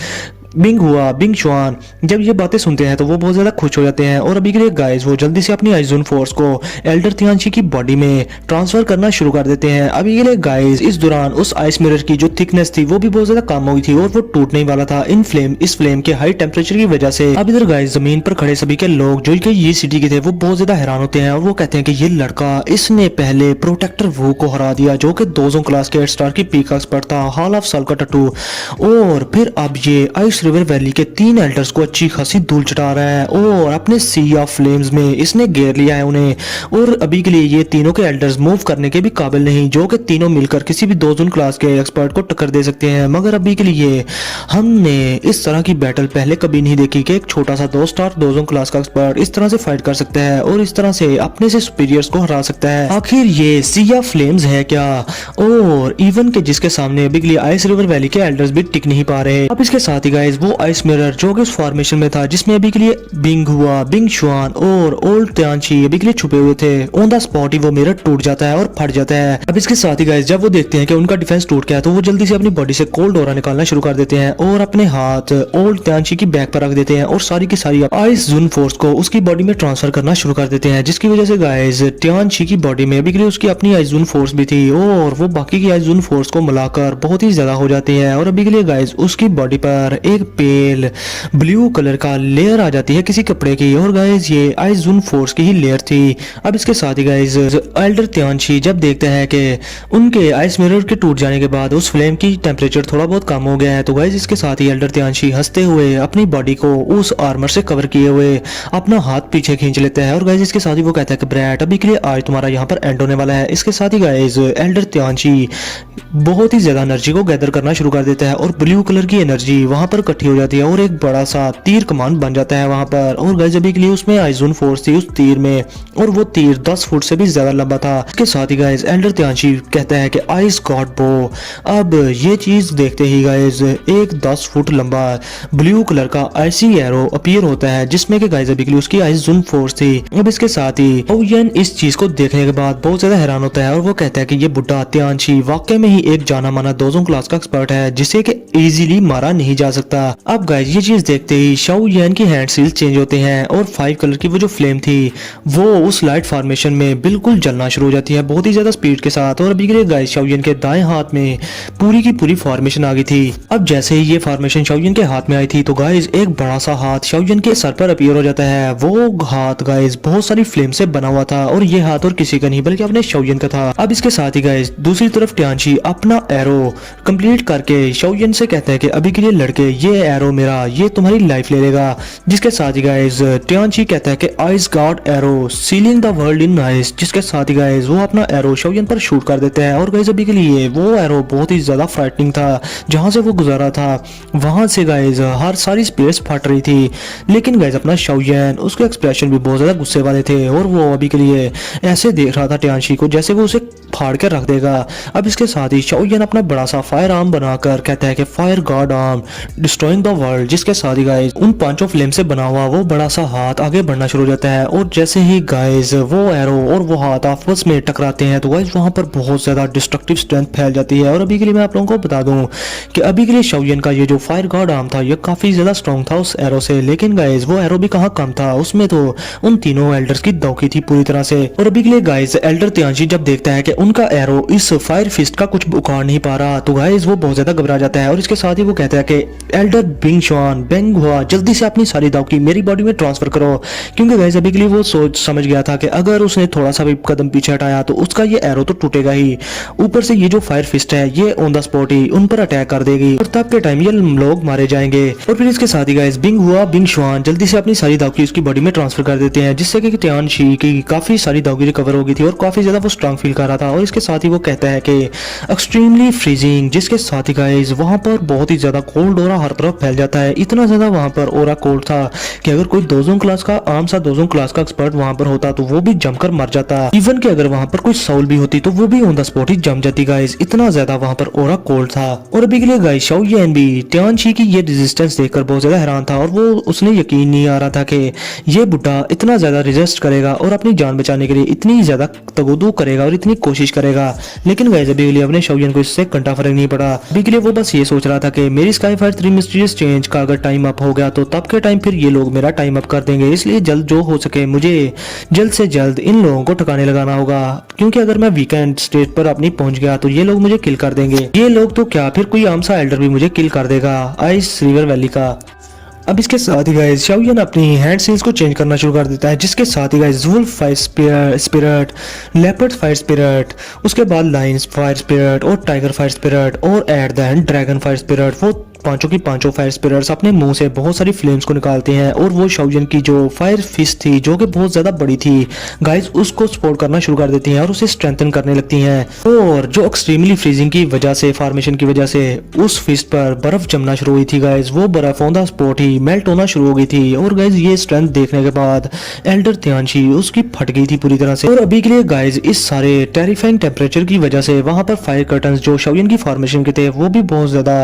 बिंग शुआन जब ये बातें सुनते हैं तो वो बहुत ज्यादा खुश हो जाते हैं, और अभी के लिए गाइस वो जल्दी से अपनी आइजून फोर्स को एल्डर तियानची की बॉडी में ट्रांसफर करना शुरू कर देते हैं। अभी के लिए गाइस इस दौरान उस आइस मिरर की जो थिकनेस थी वो भी बहुत ज्यादा कम हुई थी, और वो टूटने वाला था इस फ्लेम के हाई टेम्परेचर की वजह से। अब इधर गाइस जमीन पर खड़े सभी के लोग जो कि ये सिटी के थे वो बहुत ज्यादा हैरान होते हैं, और वो कहते हैं कि ये लड़का इसने पहले प्रोटेक्टर वू को हरा दिया, जो कि 2 क्लास के 8 स्टार की पीक एक्सपर्ट था, हॉल ऑफ साल का टटू, और फिर अब ये आइस रिवर वैली के 3 एल्डर्स को अच्छी खासी धूल चटा रहा है, और अपने सी ऑफ फ्लेम्स में इसने घेर लिया है उन्हें। और अभी के लिए ये तीनों के एल्डर्स मूव करने के भी काबिल नहीं, जो कि तीनों मिलकर किसी भी 2 क्लास के एक्सपर्ट को टक्कर दे सकते हैं। मगर अभी के लिए हमने इस तरह की बैटल पहले कभी नहीं देखी कि एक छोटा सा 2 स्टार 2 क्लास का एक्सपर्ट इस तरह से फाइट कर सकता है, और इस तरह से अपने से सुपीरियर्स को हरा सकता है। आखिर ये सी ऑफ फ्लेम्स है क्या, और इवन के जिसके सामने अभी के लिए आइस रिवर वैली के एल्डर्स भी टिक नहीं पा रहे। अब इसके साथ ही गाइस वो आइस मिरर जो कि उस फॉर्मेशन में था जिसमें अभी के लिए बिंग शुआन और ओल्ड तियानची अभी के लिए छुपे हुए थे, ऑन द स्पॉट ही वो मिरर टूट जाता है और फट जाता है। अब इसके साथ ही गाइस जब वो देखते हैं कि उनका डिफेंस टूट गया तो वो जल्दी से अपनी बॉडी से कोल्ड ऑरा निकालना शुरू कर देते हैं, और अपने हाथ ओल्ड तियानची की बैक पर रख देते हैं, और सारी की सारी आइस जून फोर्स को उसकी बॉडी में ट्रांसफर करना शुरू कर देते हैं, जिसकी वजह से गाइस तियानची की बॉडी में अभी के लिए उसकी अपनी आइस जून फोर्स भी थी, और वो बाकी की आइस जून फोर्स को मिलाकर बहुत ही ज्यादा हो जाती है। और अभी के लिए गाइस उसकी बॉडी पर एक पेल ब्लू कलर का लेयर आ जाती है किसी कपड़े की, और गाइस ये आइस जून फोर्स की ही लेयर थी। अब इसके साथ ही गाइस एल्डर तियानची जब देखते हैं कि उनके आइस मिरर के टूट जाने के बाद उस फ्लेम की टेम्परेचर थोड़ा बहुत कम हो गया है, तो गाइस इसके साथ ही एल्डर तियानची हंसते हुए अपनी बॉडी को उस आर्मर से कवर किए हुए अपना हाथ पीछे खींच लेता है, और गाइस इसके साथ ही वो कहता है कि ब्रैट अभी के लिए आज तुम्हारा यहाँ पर एंड होने वाला है। इसके साथ ही गाइस एल्डर तियानची बहुत ही ज्यादा एनर्जी को गैदर करना शुरू कर देता है, और ब्लू कलर की एनर्जी वहां पर इकट्ठी हो जाती है, और एक बड़ा सा तीर कमान बन जाता है वहां पर। और गाइस अभी के लिए उसमें आइजून फोर्स थी उस तीर में, और वो तीर 10 फुट से भी ज्यादा लंबा था। इसके साथ ही गाइस एल्डर तियानची कहता है कि आइस गॉड बो। अब ये चीज देखते ही गाइस एक 10 फुट लंबा ब्लू कलर का आइसी एरो अपीयर होता है, जिसमें कि गाइस अभी के लिए उसकी आइजून फोर्स थी। अब इसके साथ ही ओयन इस चीज को देखने के बाद बहुत ज्यादा हैरान होता है, और वो कहता है कि ये बुड्ढा तियानची वाकई में ही एक जाना माना 2 क्लास का एक्सपर्ट है, जिसे कि इजीली मारा नहीं जा सकता। अब गाइस ये चीज देखते ही शाओ यान की हैंड सील चेंज होते हैं, और 5 कलर की वो जो फ्लेम थी वो उस लाइट फॉर्मेशन में बिल्कुल जलना शुरू हो जाती है बहुत ही ज्यादा स्पीड के साथ। और अभी के लिए गाइस शाओ यान के दाएं हाथ में पूरी की पूरी फॉर्मेशन आ गई थी। अब जैसे ही ये फॉर्मेशन शाओ यान के हाथ में आई थी तो गाइस एक बड़ा सा हाथ शाओ यान के सर पर अपीयर हो जाता है। वो हाथ गाइस बहुत सारी फ्लेम से बना हुआ था, और ये हाथ और किसी का नहीं बल्कि अपने शाओ यान का था। अब इसके साथ ही गाइस दूसरी तरफ तियानची अपना एरो कंप्लीट करके शाओ यान से कहता है कि अभी के लिए लड़के ये एरो मेरा ये तुम्हारी लाइफ ले लेगा। जिसके साथ ही गाइस टियानशी कहता है कि ice God arrow ceiling the world in ice. जिसके साथ ही गाइस वो अपना एरो शोयन पर शूट कर देते हैं और गाइस अभी के लिए वो एरो बहुत ही ज्यादा फ्राइटनिंग था। जहां से वो गुजारा था वहां से गाइस हर सारी स्पेस फट रही थी। लेकिन गाइस अपना शोयन उसके एक्सप्रेशन भी बहुत ज्यादा गुस्से वाले थे और वो अभी के लिए ऐसे देख रहा था टियानशी को जैसे वो उसे फाड़ कर रख देगा। अब इसके साथ ही शोयन अपना बड़ा सा फायर आर्म बनाकर कहता है कि fire God arm destroying the world. जिसके साथ ही गाइस उन पांचों फ्लेम से बना हुआ वो बड़ा सा हाथ आगे बढ़ना शुरू हो जाता है और जैसे ही गाइस वो एरो और वो हाथ आपस में टकराते हैं तो गाइस वहां पर बहुत ज्यादा डिस्ट्रक्टिव स्ट्रेंथ फैल जाती है। और अभी के लिए मैं आप लोगों को बता दूं कि अभी के लिए शोयन का ये जो फायर गॉड आर्म था ये काफी ज्यादा स्ट्रॉन्ग था उस एरो से। लेकिन गाइस वो एरो भी कहाँ कम था, उसमें तो उन तीनों एल्डर्स की दौकी थी पूरी तरह से। और अभी के लिए गाइस एल्डर टियानशी जब देखता है कि उनका एरो इस फायर फिस्ट का कुछ उखाड़ नहीं पा रहा तो गाइस वो बहुत ज्यादा घबरा जाता है और इसके साथ ही वो कहता है कि एल्डर बिंग शुआन बेंग हुआ जल्दी से अपनी सारी दावकी मेरी बॉडी में ट्रांसफर करो। क्योंकि गाइस अभी के लिए वो सोच समझ गया था कि अगर उसने थोड़ा सा भी कदम पीछे हटाया तो उसका ये एरो तो टूटेगा ही, ऊपर से ये जो फायर फिस्ट है ये ऑन द स्पॉट ही उन पर अटैक कर देगी और तब के टाइम ये लोग मारे जाएंगे। और फिर इसके साथ ही गाइस बिंग हुआ बिंग शुआन जल्दी से अपनी सारी दावकी उसकी बॉडी में ट्रांसफर कर देते हैं जिससे कि टियानशी की काफी सारी दावकी रिकवर हो गई थी और काफी ज्यादा वो स्ट्रांग फील कर रहा था। और इसके साथ ही वो कहता है कि एक्सट्रीमली फ्रीजिंग। जिसके साथ ही गाइस वहां पर बहुत ही ज्यादा कोल्ड ओरा हर तरफ फैल जाता है। इतना ज्यादा वहां पर ओरा कोल्ड था कि अगर कोई दोजों क्लास का आम सा दोजों क्लास का एक्सपर्ट वहां पर होता तो वो भी जमकर मर जाता। इवन कि अगर वहां पर कोई साउल भी होती तो वो भी ऑन द स्पॉट ही जम जाती गाइस, इतना ज्यादा वहां पर ओरा कोल्ड था। और अभी के लिए गाइस शोयन भी टियानशी की ये रेजिस्टेंस देखकर बहुत ज्यादा हैरान था और वो उसने यकीन नहीं आ रहा था कि ये बुड्ढा इतना ज्यादा रेजिस्ट करेगा और अपनी जान बचाने के लिए इतनी ज्यादा तगुदू करेगा और इतनी कोशिश करेगा। लेकिन गाइस अभी के लिए अपने शोयन को इससे घंटा फर्क नहीं पड़ा। अभी के लिए वो बस ये सोच रहा था कि मेरी स्काई फायर 3 मिस्टीरियस चेंज का अगर टाइम अप हो गया तो तब के टाइम फिर ये लोग मेरा टाइम अप कर देंगे, इसलिए जल्द जो हो सके मुझे जल्द से जल्द इन लोगों को ठिकाने लगाना होगा। क्योंकि अगर मैं वीकेंड स्टेज पर अपनी पहुंच गया तो ये लोग मुझे किल कर देंगे। ये लोग तो क्या फिर कोई आम सा एल्डर भी मुझे किल कर देगा आइस रिवर वैली का। अब इसके साथ ही गाइस शोयन अपनी हैंड सील्स को चेंज करना शुरू कर देता है। जिसके साथ ही guys wolf fire spirit, leopard fire spirit, उसके बाद लायंस फायर स्पिरिट और टाइगर फायर स्पिरिट और at the end dragon fire spirit, वो पांचों की पांचों फायर स्पिरिट्स अपने मुंह से बहुत सारी फ्लेम्स को निकालते हैं और वो शोयन की जो फायर फिस्ट थी जो कि बहुत ज्यादा बड़ी थी गाइस उसको सपोर्ट करना शुरू कर देती हैं और उसे स्ट्रेंथन करने लगती हैं। और जो एक्सट्रीमली फ्रीजिंग की वजह से फॉर्मेशन की वजह से उस फिस्ट पर बर्फ जमना शुरू हुई थी गाइस, वो बर्फ on the spot he melt होना शुरू हो गई थी। और गाइस ये स्ट्रेंथ देखने के बाद एल्डर टियानशी उसकी फट गई थी पूरी तरह से। और अभी के लिए गाइस इस सारे टेरिफाइंग टेम्परेचर की वजह से वहां पर फायर कर्टन्स जो शोयन की फॉर्मेशन के थे वो भी बहुत ज्यादा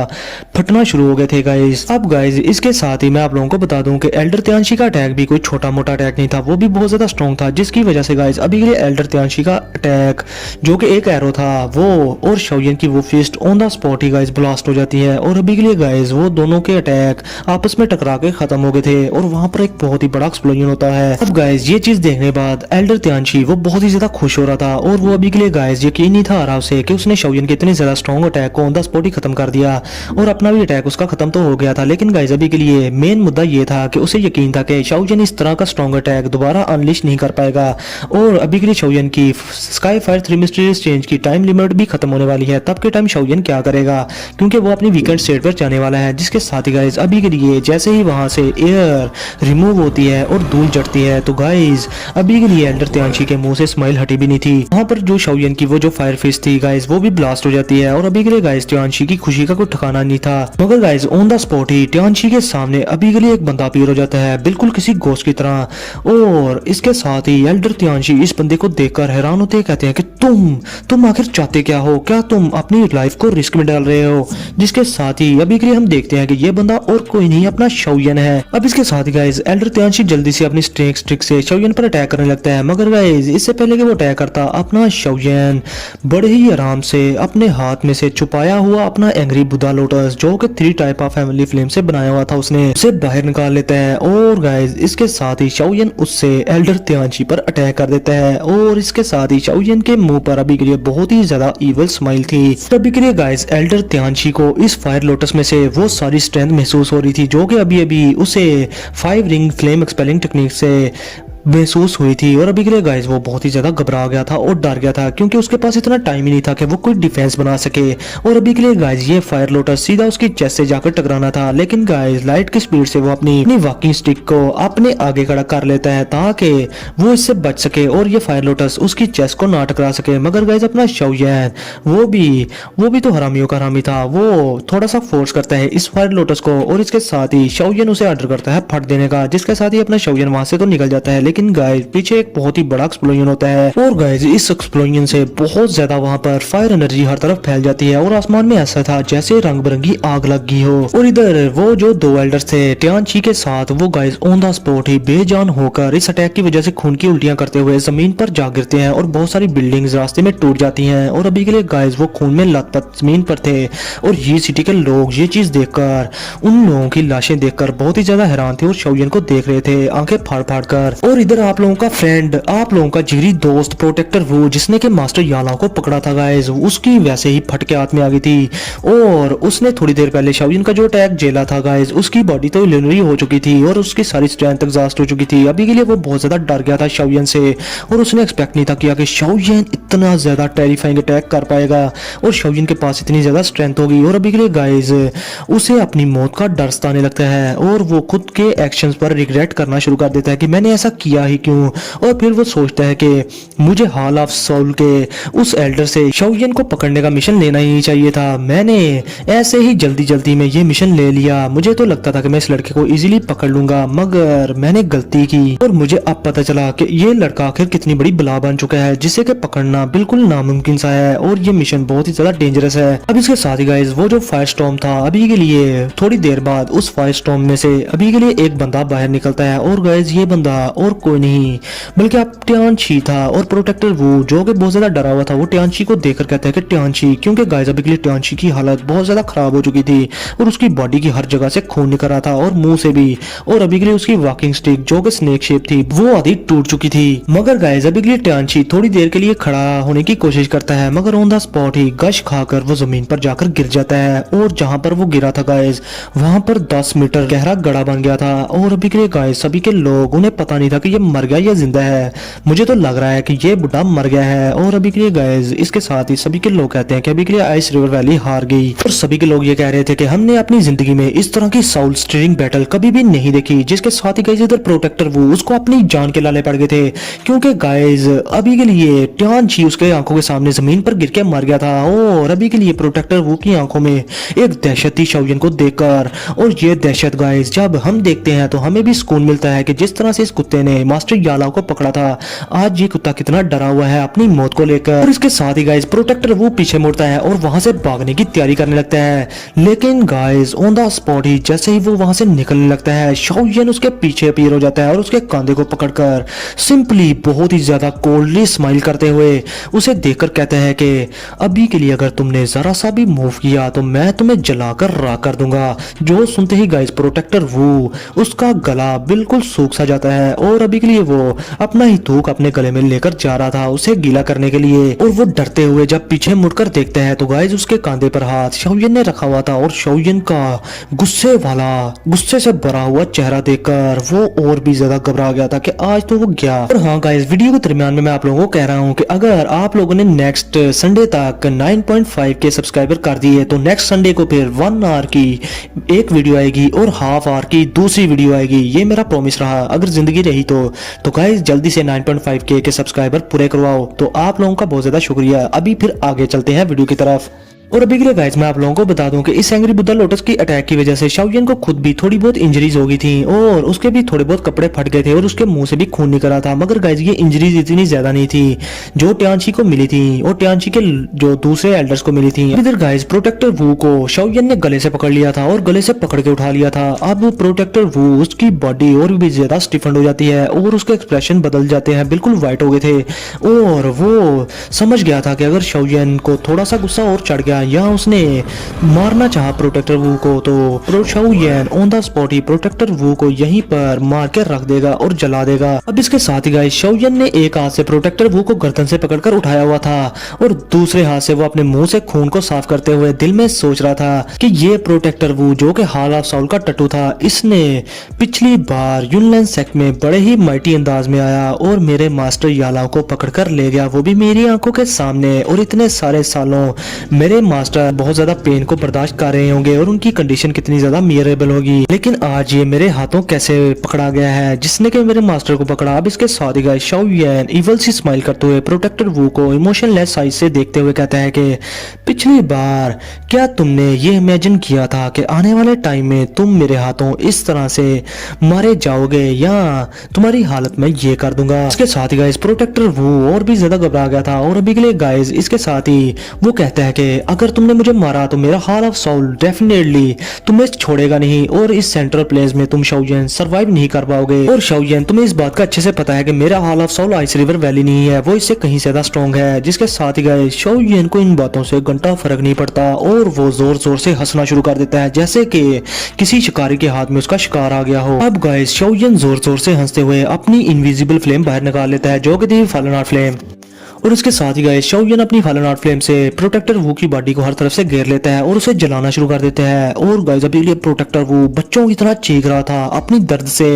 फटना शुरू हो गए थे गाइस। अब गाइस इसके साथ ही मैं आप लोगों को बता दूं कि एल्डर टियानशी का अटैक भी कोई छोटा मोटा अटैक नहीं था, वो भी बहुत ज्यादा स्ट्रॉन्ग था। जिसकी वजह से गाइस अभी के लिए एल्डर टियानशी का अटैक जो कि एक एरो था वो और शोयन की वो फिस्ट ऑन द स्पॉट ही गाइस ब्लास्ट हो जाती है। और अभी के लिए गाइस वो दोनों के अटैक आपस में टकरा के खत्म हो गए थे और वहां पर एक बहुत ही बड़ा एक्सप्लोजन होता है। अब गाइस ये चीज देखने के बाद एल्डर टियानशी वो बहुत ही ज्यादा खुश हो रहा था और वो अभी के लिए गाइस यकीन नहीं था आ रहा उसे कि उसने शोयन के इतने ज्यादा स्ट्रॉन्ग अटैक को ऑन द स्पॉट ही खत्म कर दिया और अपना भी अटैक उसका खत्म तो हो गया था। लेकिन गाइस अभी के लिए मेन मुद्दा ये था कि उसे यकीन था कि शोयन इस तरह का स्ट्रॉन्ग अटैक दोबारा अनलिश नहीं कर पाएगा। और अभी के लिए शोयन की स्काई फायर 3 मिस्टीरियस चेंज की टाइम लिमिट भी खत्म होने वाली है। तब के टाइम शोयन क्या करेगा क्योंकि वो अपनी वीकेंड स्टेट पर जाने वाला है। जिसके साथ ही गाइस अभी के लिए जैसे ही वहां से एयर रिमूव होती है और धूल चढ़ती है तो गाइस अभी के लिए एल्डर टियानशी के मुंह से स्माइल हटी भी नहीं थी। वहां पर जो शोयन की वो जो फायर फिस्ट थी गाइस वो भी ब्लास्ट हो जाती है और अभी के लिए गाइस टियानशी की खुशी का कोई ठिकाना नहीं था। मगर गाइस ऑन द स्पॉट ही टियानशी के सामने अभी के लिए एक बंदा अपीयर हो जाता है बिल्कुल किसी घोस्ट की तरह। और इसके साथ ही एल्डर टियानशी इस बंदे को देखकर हैरान होते कहते हैं कि तुम आखिर चाहते क्या हो, क्या तुम अपनी लाइफ को रिस्क में डाल रहे हो। जिसके साथ ही अभी के लिए हम देखते हैं कि ये बंदा और कोई नहीं अपना शोयन है। अब इसके साथ ही गाइस एल्डर टियानशी जल्दी से अपनी स्ट्रिक से शोयन पर अटैक करने लगता है। मगर गाइस इससे पहले कि वो अटैक करता अपना शोयन बड़े ही आराम से अपने हाथ में से छुपाया हुआ अपना एंग्री बुद्धा लोटस जो कि 3 टाइप ऑफ फैमिली फ्लेम से बनाया हुआ था उसने उसे बाहर निकाल लेता है। और गाइस इसके साथ ही शोयन उससे एल्डर टियानशी पर अटैक कर देता है और इसके साथ ही शोयन के मुंह पर अभी के लिए बहुत ही ज्यादा इविल स्माइल थी। तभी के लिए गाइस एल्डर टियानशी को इस फायर लोटस में से वो सारी स्ट्रेंथ महसूस हो रही थी जो कि अभी अभी उसे 5 रिंग फ्लेम एक्सपेलिंग टेक्निक से महसूस हुई थी। और अभी के लिए गाइस वो बहुत ही ज्यादा घबरा गया था और डर गया था, क्योंकि उसके पास इतना टाइम ही नहीं था कि वो कोई डिफेंस बना सके। और अभी के लिए गाइस ये फायर लोटस सीधा उसकी चेस्ट से जाकर टकराना था, लेकिन गाइस लाइट की स्पीड से वो अपनी वॉकिंग स्टिक को अपने आगे खड़ा कर लेता है ताकि वो इससे बच सके और ये फायर लोटस उसकी चेस्ट को ना टकरा सके। मगर गाइस अपना शौयन वो भी तो हरामियों का हरामी था। वो थोड़ा सा फोर्स करता है इस फायर लोटस को और इसके साथ ही शौयन उसे ऑर्डर करता है फट देने का, जिसके साथ ही अपना शौयन वहां से तो निकल जाता है। लेकिन गाइस पीछे एक बहुत ही बड़ा एक्सप्लोजन होता है और गाइस इस एक्सप्लोजन से बहुत ज्यादा वहां पर फायर एनर्जी हर तरफ फैल जाती है और आसमान में ऐसा था जैसे रंग बिरंगी आग लग गई हो। और इधर वो जो दो एल्डर्स थे टियानची के साथ, वो गाइस ऑन द स्पॉट ही बेजान होकर इस अटैक की वजह से खून की उल्टियां करते हुए जमीन पर जा गिरते हैं और बहुत सारी बिल्डिंग्स रास्ते में टूट जाती हैं। और अभी के लिए गाइस वो खून में लथपथ जमीन पर थे और ये सिटी के लोग ये चीज देखकर, उन लोगों की लाशें देखकर बहुत ही ज्यादा हैरान थे और शौयन को देख रहे थे आंखें फाड़ फाड़ कर। और इधर आप लोगों का फ्रेंड, आप लोगों का जिगरी दोस्त प्रोटेक्टर वो, जिसने के मास्टर याला को पकड़ा था गाइस, उसकी वैसे ही फटके हाथ में आ गई थी और उसने थोड़ी देर पहले शौयन का जो अटैक झेला था गाइस, उसकी बॉडी तो इल्यूमिनेट हो चुकी थी और उसकी सारी स्ट्रेंथ एग्जॉस्ट हो चुकी थी। अभी के लिए वो बहुत ज्यादा डर गया था शौयन से और उसने एक्सपेक्ट नहीं था किया कि शौयन इतना ज्यादा टेरिफाइंग अटैक कर पाएगा और शौयन के पास इतनी ज्यादा स्ट्रेंथ होगी। और अभी के लिए गाइस उसे अपनी मौत का डर सताने लगता है और वो खुद के एक्शंस पर रिग्रेट करना शुरू कर देता है कि मैंने ऐसा किया ही क्यों। और फिर वो सोचता है कि मुझे हॉल ऑफ सोल के उस एल्डर से शौयन को पकड़ने का मिशन लेना ही चाहिए था। मैंने ऐसे ही जल्दी जल्दी में ये मिशन ले लिया। मुझे तो लगता था कि मैं इस लड़के को इजीली पकड़ लूंगा, मगर मैंने गलती की और मुझे अब पता चला कि ये लड़का आखिर कितनी बड़ी बला बन चुका है, जिसे कि पकड़ना बिल्कुल नामुमकिन सा है और ये मिशन बहुत ही ज्यादा डेंजरस है। अब इसके साथ ही गाइस वो जो फायर स्टॉर्म था, अभी के लिए थोड़ी देर बाद उस फायर स्टॉर्म में से अभी के लिए एक बंदा बाहर निकलता है और गाइस ये बंदा और कोई नहीं बल्कि अब टियानची था। और प्रोटेक्टर वो जो कि बहुत ज्यादा डरा हुआ था, वो टियानची को देखकर कहता है कि टियानची, क्योंकि गाइस अभी के लिए टियानची की हालत बहुत ज्यादा खराब हो चुकी थी और उसकी बॉडी की हर जगह से खून निकल रहा था और मुंह से भी। और अभी के लिए उसकी वॉकिंग स्टिक जो कि स्नेक शेप थी वो आधी टूट चुकी थी। मगर गाइस अभी के लिए टियानची थोड़ी देर के लिए खड़ा होने की कोशिश करता है, मगर ऑन द स्पॉट ही गश खाकर वो जमीन पर जाकर गिर जाता है। और जहां पर वो गिरा था गाइस, वहां पर 10 मीटर गहरा गड्ढा बन गया था। और अभी के लिए गाइस सभी के लोग, उन्हें पता नहीं था कि ये मर गया या जिंदा है। मुझे तो लग रहा है कि ये बुढ़ा मर गया है। और अभी के लिए गाइस इसके साथ ही सभी के लोग कहते हैं कि अभी के लिए आइस रिवर वैली हार गई। और सभी के लोग ये कह रहे थे कि हमने अपनी जिंदगी में इस तरह की साउल स्टीयरिंग बैटल कभी भी नहीं देखी। जिसके साथ ही गाइस इधर प्रोटेक्टर वो उसको अपनी जान के लाले पड़ गए थे, क्योंकि गाइस अभी के लिए टियानची उसके आंखों के सामने जमीन पर गिर के मर गया था। और अभी के लिए प्रोटेक्टर वो की आंखों में एक दहशत थी शौयन को देखकर। और ये दहशत गाइस जब हम देखते हैं तो हमें भी सुकून मिलता है कि जिस तरह से इस कुत्ते ने मास्टर याला को पकड़ा था, आज ये कुत्ता कितना डरा हुआ है अपनी मौत को लेकर। और इसके साथ ही गाइस प्रोटेक्टर वो पीछे मुड़ता है और वहां से भागने की तैयारी करने लगता है। लेकिन गाइस ऑन द स्पॉट ही जैसे ही वो वहां से निकलने लगता है, शौयन उसके पीछे अपीयर हो जाता है और उसके कंधे को पकड़कर सिंपली बहुत ही ज्यादा कोल्डली स्माइल करते हुए उसे देखकर कहते हैं कि अभी के लिए अगर तुमने जरा सा भी मूव किया तो मैं तुम्हें जलाकर राख कर दूंगा। जो सुनते ही गाइस प्रोटेक्टर वो उसका गला बिल्कुल सूख सा जाता है और अभी के लिए वो अपना ही थूक अपने गले में लेकर जा रहा था उसे गीला करने के लिए। और वो डरते हुए जब पीछे मुड़कर देखते हैं तो गाइस उसके कंधे पर हाथ शौयन ने रखा हुआ था और शौयन का गुस्से से भरा हुआ चेहरा देखकर वो और भी ज्यादा घबरा गया था कि आज तो वो गया। और हाँ गाइस वीडियो के दरमियान में मैं आप लोगों को कह रहा हूँ कि अगर आप लोगों ने नेक्स्ट संडे तक 9.5 के सब्सक्राइबर कर दिए तो नेक्स्ट संडे को फिर 1 आवर की एक वीडियो आएगी और हाफ आवर की दूसरी वीडियो आएगी। ये मेरा प्रॉमिस रहा, अगर जिंदगी रही तो गाइस जल्दी से 9.5 के सब्सक्राइबर पूरे करवाओ। तो आप लोगों का बहुत ज्यादा शुक्रिया। अभी फिर आगे चलते हैं वीडियो की तरफ। और अभी के लिए गाइस मैं आप लोगों को बता दूं कि इस एंग्री बुद्धा लोटस की अटैक की वजह से शौयन को खुद भी थोड़ी बहुत इंजरीज हो गई थी और उसके भी थोड़े बहुत कपड़े फट गए थे और उसके मुंह से भी खून निकल रहा था। मगर गाइस ये इंजरीज इतनी ज्यादा नहीं थी जो टियानची को मिली थी और टियानची के जो दूसरे एल्डर्स को मिली थी। इधर गाइस प्रोटेक्टर वू को शौयन ने गले से पकड़ लिया था और गले से पकड़ के उठा लिया था। अब प्रोटेक्टर वू उसकी बॉडी और भी ज्यादा स्टिफन्ड हो जाती है और उसके एक्सप्रेशन बदल जाते हैं, बिल्कुल व्हाइट हो गए थे। और वो समझ गया था कि अगर शौयन को थोड़ा सा गुस्सा और चढ़ गया यहाँ उसने मारना चाहा प्रोटेक्टर वू को, तो Xiao Yan on the spot ही प्रोटेक्टर वू को यहीं पर मार के रख देगा और जला देगा। अब इसके साथ ही गाइस शाओ यन ने एक हाथ से प्रोटेक्टर वू को गर्दन से पकड़कर उठाया हुआ था और दूसरे हाथ से वो अपने मुंह से खून को साफ करते हुए दिल में सोच रहा था कि ये प्रोटेक्टर वू जो कि हॉल ऑफ साउल का टट्टू था, इसने पिछली बार युनलैंड सेक्ट में बड़े ही माइटी अंदाज में आया और मेरे मास्टर यालाओ को पकड़कर ले गया, वो भी मेरी आंखों के सामने। और इतने सारे सालों मेरे मास्टर बहुत ज्यादा पेन को बर्दाश्त कर रहे होंगे और उनकी कंडीशन कितनी ज्यादा मियरेबल होगी, लेकिन आज ये मेरे हाथों कैसे पकड़ा गया है जिसने कि मेरे मास्टर को पकड़ा। अब इसके साथ ही गाइस शाओ यन इवल सी स्माइल करते हुए प्रोटेक्टर वू को इमोशनलेस साइज से देखते हुए कहता है कि पिछली बार क्या तुमने ये इमेजिन किया था कि आने वाले टाइम में तुम मेरे हाथों इस तरह से मारे जाओगे, या तुम्हारी हालत में ये कर दूंगा। इसके साथ ही गाइस प्रोटेक्टर वू और भी ज्यादा घबरा गया था और अभी के लिए गाइस इसके साथ ही वो कहता है कि अगर तुमने मुझे मारा तो मेरा हॉल ऑफ साउल डेफिनेटली तुम्हें छोड़ेगा नहीं और इस सेंट्रल प्लेस में तुम शाओ यन सरवाइव नहीं कर पाओगे। और शाओ यन तुम्हें इस बात का अच्छे से पता है कि मेरा hall of Saul ice river valley नहीं है, वो इससे कहीं ज्यादा स्ट्रॉन्ग है। जिसके साथ ही गाइस शाओ यन को इन बातों से घंटा फर्क नहीं पड़ता और वो जोर जोर से हंसना शुरू कर देता है जैसे कि किसी शिकारी के हाथ में उसका शिकार आ गया हो। अब गाइस शाओ यन जोर जोर से हंसते हुए अपनी इनविजिबल फ्लेम बाहर निकाल लेता है जो कि थी फॉलन आर्ट फ्लेम। और उसके साथ ही गाइस शाओ यन अपनी फॉलन आर्ट फ्लेम से प्रोटेक्टर वू की बॉडी को हर तरफ से घेर लेता है और उसे जलाना शुरू कर देता है। और गाइस अभी के लिए प्रोटेक्टर वू बच्चों की तरह चीख रहा था अपनी दर्द से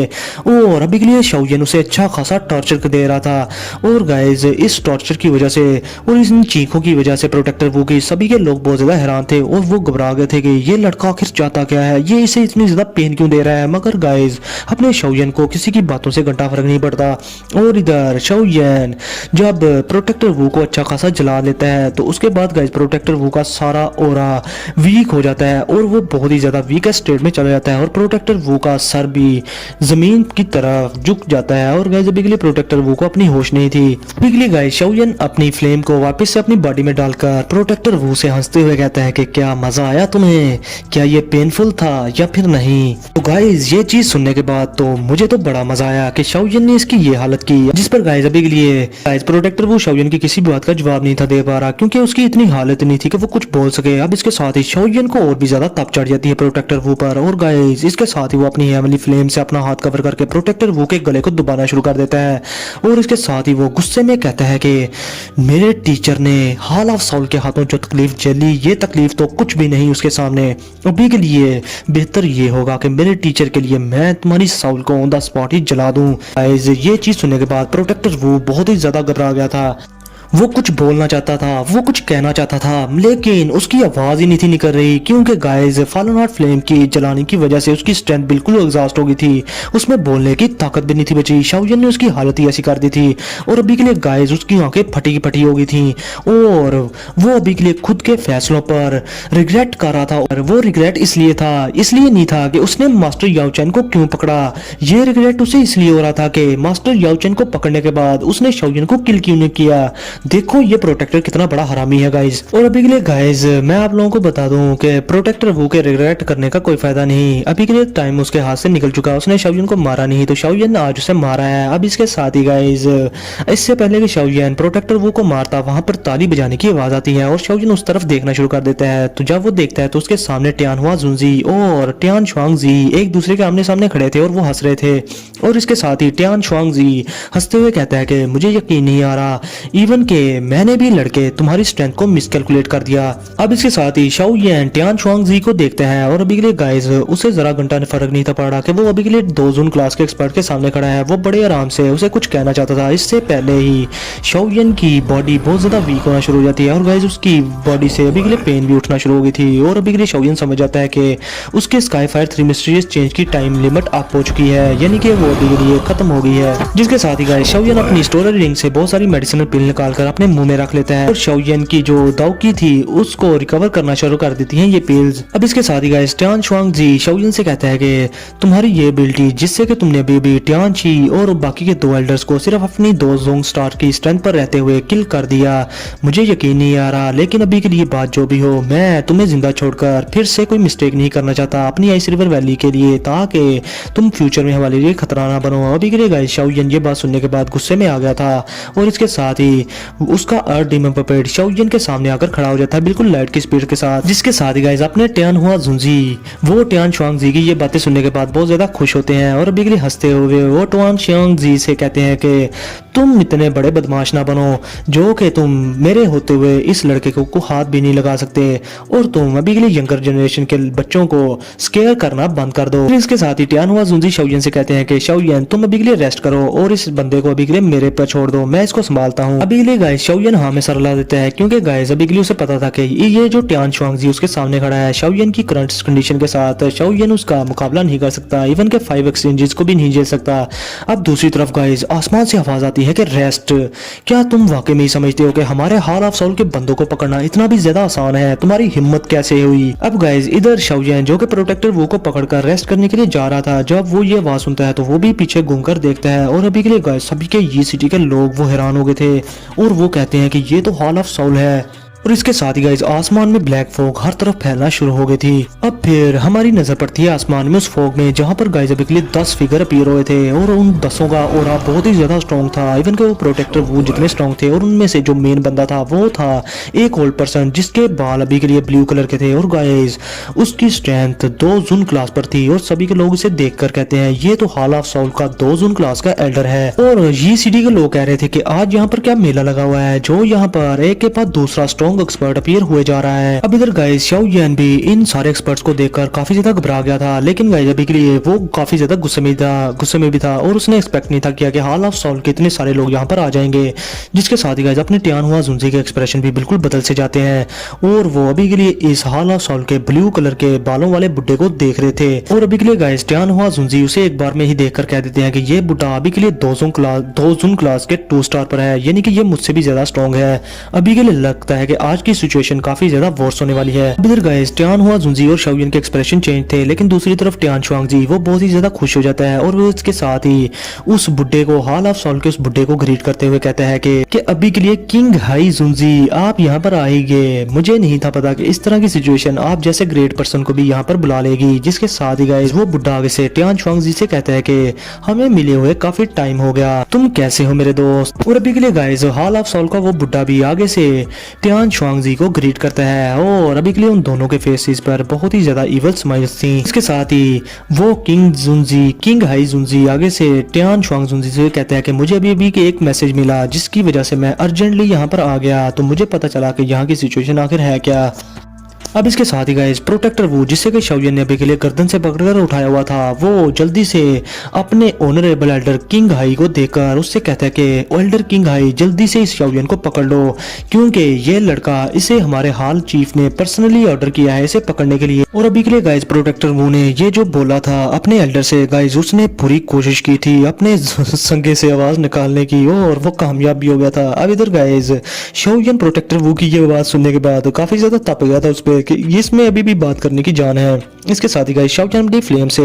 और अभी के लिए शाओ यन उसे अच्छा खासा टॉर्चर दे रहा था। और गाइस इस टॉर्चर की वजह से और इन चीखों की वजह से प्रोटेक्टर वू की सभी के लोग बहुत ज्यादा हैरान थे और वो घबरा गए थे कि ये लड़का आखिर चाहता क्या है, ये इसे इतनी ज्यादा पेन क्यों दे रहा है। मगर गाइस अपने शाओ यन को किसी की बातों से घंटा फर्क नहीं पड़ता। और इधर शाओ यन जब प्रोटेक्टर वू को अच्छा खासा जला लेता है तो उसके बाद गाइस प्रोटेक्टर वू का सारा ऑरा वीक हो जाता है और वो बहुत ही ज्यादा वीक स्टेट में चला जाता है और प्रोटेक्टर वू का सर भी जमीन की तरफ झुक जाता है। और गाइस अभी के लिए प्रोटेक्टर वू को अपनी होश नहीं थी। अभी के लिए गाइस शाओ यन अपनी फ्लेम को वापस से अपनी बॉडी में डालकर प्रोटेक्टर वू से हंसते हुए कहता है कि क्या मजा आया तुम्हें, क्या ये पेनफुल था या फिर नहीं। तो गाइस ये चीज सुनने के बाद तो मुझे तो बड़ा मजा आया कि शाओ यन ने इसकी ये हालत की, जिस पर गाइस अभी के लिए गाइस प्रोटेक्टर वू शाओ यन की किसी बात का जवाब नहीं था दे पा रहा क्योंकि उसकी इतनी हालत नहीं थी कि वो कुछ बोल सके। अब इसके साथ ही शाओ यन को और भी ज्यादा तप चढ़ जाती है प्रोटेक्टर वू पर और गाइस इसके साथ ही वो अपनी हेवनली फ्लेम से अपना हाथ कवर करके प्रोटेक्टर वू के गले को दबाना शुरू कर देता है। और इसके साथ ही वो गुस्से में कहता है कि मेरे टीचर ने हॉल ऑफ साउल के हाथों जो तकलीफ झेली, ये तकलीफ तो कुछ भी नहीं उसके सामने। अभी के लिए बेहतर ये होगा कि मेरे टीचर के लिए मैं तुम्हारी साउल को ऑन द स्पॉट ही जला दूं। गाइस ये चीज सुनने के बाद प्रोटेक्टर वू बहुत ही ज्यादा घबरा गया था। वो कुछ बोलना चाहता था, वो कुछ कहना चाहता था, लेकिन उसकी आवाज ही नहीं थी निकल रही क्योंकि गाइस फॉलन आर्ट फ्लेम की जलाने की वजह से उसकी स्ट्रेंथ बिल्कुल एग्जॉस्ट हो गई थी, उसमें बोलने की ताकत भी नहीं थी बची। शाओ यन ने उसकी हालत ही ऐसी कर दी थी और अभी के लिए गाइस उसकी आंखें फटी की फटी हो गई थी और वो अभी के लिए खुद के फैसलों पर रिग्रेट कर रहा था। और वो रिग्रेट इसलिए नहीं था कि उसने मास्टर याओ चैन को क्यों पकड़ा, ये रिग्रेट उसे इसलिए हो रहा था कि मास्टर याओ चैन को पकड़ने के बाद उसने शाओ यन को किल क्यों नहीं किया। देखो ये प्रोटेक्टर कितना बड़ा हरामी है गाइस। और अभी के लिए गाइस मैं आप लोगों को बता दूं कि प्रोटेक्टर वू के रिग्रेट करने का कोई फायदा नहीं, अभी के लिए टाइम उसके हाथ से निकल चुका, उसने शाओ यन को मारा नहीं तो शाओ यन ने आज उसे मारा है। अब इसके साथ ही गाइस इससे पहले कि शाओ यन प्रोटेक्टर वू को मारता वहां पर ताली बजाने की आवाज आती है और शाओ यन उस तरफ देखना शुरू कर देता है। तो जब वो देखता है तो उसके सामने टियान हुआ जुनजी और टियान शुआंगजी एक दूसरे के आमने सामने खड़े थे और वो हंस रहे थे। और इसके साथ ही टियान शुआंगजी हंसते हुए कहता है कि मुझे यकीन नहीं आ रहा इवन के मैंने भी लड़के तुम्हारी स्ट्रेंथ को मिसकैलकुलेट कर दिया। अब इसके साथ ही शाओ यन टियान शुआंगजी को देखते हैं और अभी के लिए गाइस उसे जरा घंटा फर्क नहीं था पड़ा कि वो अभी के लिए 2 जून क्लास के एक्सपर्ट के सामने खड़ा है। वो बड़े आराम से उसे कुछ कहना चाहता था, इससे पहले ही शाओ यन की बॉडी बहुत ज्यादा वीक होना शुरू हो जाती है और गाइस उसकी बॉडी से अभी के लिए पेन भी उठना शुरू हो गई थी। और अभी के लिए शाओ यन समझ जाता है कि उसके स्काई फायर 3 मिस्टीरियस चेंज की टाइम लिमिट अप हो चुकी है, यानी कि वो अभी के लिए खत्म हो गई है। जिसके साथ ही गाइस शाओ यन अपनी स्टोरेज रिंग से बहुत सारी मेडिसिनल पिल निकालकर अपने मुंह में रख लेता है और शाओ यन की जो दाओकी थी उसको रिकवर करना शुरू कर देती हैं ये पिल्स। अब इसके साथ ही गाइस टियान शुआंगजी शाओ यन से कहता है कि तुम्हारी ये एबिलिटी जिससे कि तुमने बेबी टियान ची और बाकी के 2 एल्डर्स को सिर्फ अपनी 2 जोंग स्टार की स्ट्रेंथ पर रहते हुए किल कर दिया, मुझे यकीन नहीं आ रहा, लेकिन अभी के लिए बात जो भी हो मैं तुम्हें जिंदा छोड़कर फिर से कोई मिस्टेक नहीं करना चाहता अपनी आइस रिवर वैली के लिए, ताकि तुम फ्यूचर में हमारे लिए खतरा ना बनो। अभी के लिए गाइस शाओ यन ये बात सुनने के बाद गुस्से में आ गया था और इसके साथ ही उसका अर्थ डीमन पपेट शाओयन के सामने आकर खड़ा हो जाता है बिल्कुल लाइट की स्पीड के साथ, जिसके साथ ही गाइस अपने टियान हुआ जुंजी वो टियान शुआंगजी की ये बातें सुनने के बाद बहुत ज्यादा खुश होते हैं और अभी के लिए हंसते हुए वो टियान शुआंगजी से कहते हैं कि तुम इतने बड़े बदमाश ना बनो जो कि तुम मेरे होते हुए इस लड़के को हाथ भी नहीं लगा सकते, और तुम अभी के लिए यंगर जनरेशन के बच्चों को स्केयर करना बंद कर दो। इसके साथ ही टियान हुआ जुंजी शाओयन से कहते हैं कि शाओयन तुम अभी के लिए रेस्ट करो और इस बंदे को अभी के लिए मेरे पर छोड़ दो, मैं इसको संभालता हूँ। अभी के लिए गाइस शाओयन हाँ में सर ला देता है क्योंकि गाइस अभी के लिए उसे पता था कि ये जो टियान शुआंगजी उसके सामने खड़ा है शाओयन की करंट कंडीशन के साथ शाओयन उसका मुकाबला नहीं कर सकता, इवन के 5 एक्सचेंजेस को भी नहीं झेल सकता। अब दूसरी तरफ गाइस आसमान से आवाज आती है कि रेस्ट, क्या तुम वाकई में समझते हो कि हमारे हाल ऑफ सोल के बंदों को पकड़ना इतना भी ज्यादा आसान है, तुम्हारी हिम्मत कैसे हुई। अब गाइस इधर शाओयन जो कि प्रोटेक्टर वो को पकड़कर रेस्ट करने के लिए जा रहा था, जब वो ये आवाज सुनता है तो वो भी पीछे घूमकर देखता है और अभी के लिए गाइस सभी के ये सिटी के लोग वो हैरान हो गए थे और वो कहते हैं कि ये तो हाल ऑफ सोल है। और इसके साथ ही गाइस आसमान में ब्लैक फॉग हर तरफ फैलना शुरू हो गई थी। अब फिर हमारी नजर पड़ती है आसमान में उस फॉग में जहां पर गाइस अभी के लिए 10 फिगर अपीयर हुए थे और उन 10 का ऑरा बहुत ही ज्यादा स्ट्रॉन्ग था, इवन के वो प्रोटेक्टर वो जितने स्ट्रॉन्ग थे और उनमें से जो मेन बंदा था वो था एक ओल्ड पर्सन जिसके बाल अभी के लिए ब्लू कलर के थे और गाइस उसकी स्ट्रेंथ 2 जून क्लास पर थी और सभी के लोग इसे देखकर कहते हैं ये तो हाल ऑफ सोल का 2 जून क्लास का एल्डर है। और ये सिटी के लोग कह रहे थे कि आज यहाँ पर क्या मेला लगा हुआ है जो यहाँ पर एक के बाद दूसरा स्ट्रॉन्ग एक्सपर्ट अपीयर हुए जा रहा है। अब इधर गाइस शाओयन भी इन सारे एक्सपर्ट्स को देखकर काफी ज्यादा घबरा गया था, लेकिन गाइस अभी के लिए वो काफी ज्यादा गुस्से में भी था और उसने एक्सपेक्ट नहीं था किया कि हाल ऑफ सोल के इतने सारे लोग यहाँ पर आ जाएंगे। जिसके साथ ही गाइस अपने टियान हुआ जुंजी के एक्सप्रेशन भी बिल्कुल बदल से जाते हैं और वो अभी के लिए इस हाल ऑफ सोल के ब्लू कलर के बालों वाले बुड्ढे को देख रहे थे और अभी के लिए गाइस टियान हुआ जुंजी उसे एक बार में ही देखकर कह देते हैं कि ये बुड्ढा अभी के लिए 2 जून क्लास के 2 स्टार पर है, यानी कि ये मुझसे भी ज्यादा स्ट्रॉन्ग है। अभी के लिए लगता है कि आज की सिचुएशन काफी ज्यादा वर्स होने वाली है। इधर गाइस टियान हुआ जुंजी और शाओयन के एक्सप्रेशन चेंज थे, लेकिन दूसरी तरफ टियान शुआंगजी वो बहुत ही ज्यादा खुश हो जाता है और वो इसके साथ ही उस बुड्ढे को हाल ऑफ सोल के उस बुड्ढे को ग्रीट करते हुए कहता है कि अभी के लिए किंग हाई जुंजी आप यहाँ पर आएंगे, मुझे नहीं था पता कि इस तरह की सिचुएशन आप जैसे ग्रेट पर्सन को भी यहाँ पर बुला लेगी। जिसके साथ ही गाइस वो बुड्ढा आगे से टियान शुआंगजी से कहता है कि हमें मिले हुए काफी टाइम हो गया, तुम कैसे हो मेरे दोस्त। और अभी के लिए गाइस हाल ऑफ सोल का वो बुड्ढा भी आगे से टियान शुआंगजी को ग्रीट करता है और अभी के लिए उन दोनों के फेसेस पर बहुत ही ज्यादा इवल स्माइल्स थी। इसके साथ ही वो किंग हाई जुंजी आगे से टियान शुआंगजी से कहता है कि मुझे अभी के एक मैसेज मिला जिसकी वजह से मैं अर्जेंटली यहाँ पर आ गया, तो मुझे पता चला कि यहाँ की सिचुएशन आखिर है क्या। अब इसके साथ ही गाइस प्रोटेक्टर वो जिससे कि शाओयन ने अभी के लिए गर्दन से पकड़कर उठाया हुआ था वो जल्दी से अपने ऑनरेबल एल्डर किंग हाई को देखकर उससे कहता है कि एल्डर किंग हाई जल्दी से इस शाओयन को पकड़ लो क्योंकि ये लड़का इसे हमारे हाल चीफ ने पर्सनली ऑर्डर किया है इसे पकड़ने के लिए। और अभी के लिए गाइस प्रोटेक्टर वो ने ये जो बोला था अपने एल्डर से गाइस उसने पूरी कोशिश की थी अपने संगे से आवाज निकालने की और वो कामयाब भी हो गया था। अब इधर गाइस शाओयन प्रोटेक्टर वो की ये आवाज सुनने के बाद काफी ज्यादा तप गया था उस पर कि इसमें अभी भी बात करने की जान है। इसके साथ ही गाइस शाओयन अपनी फ्लेम से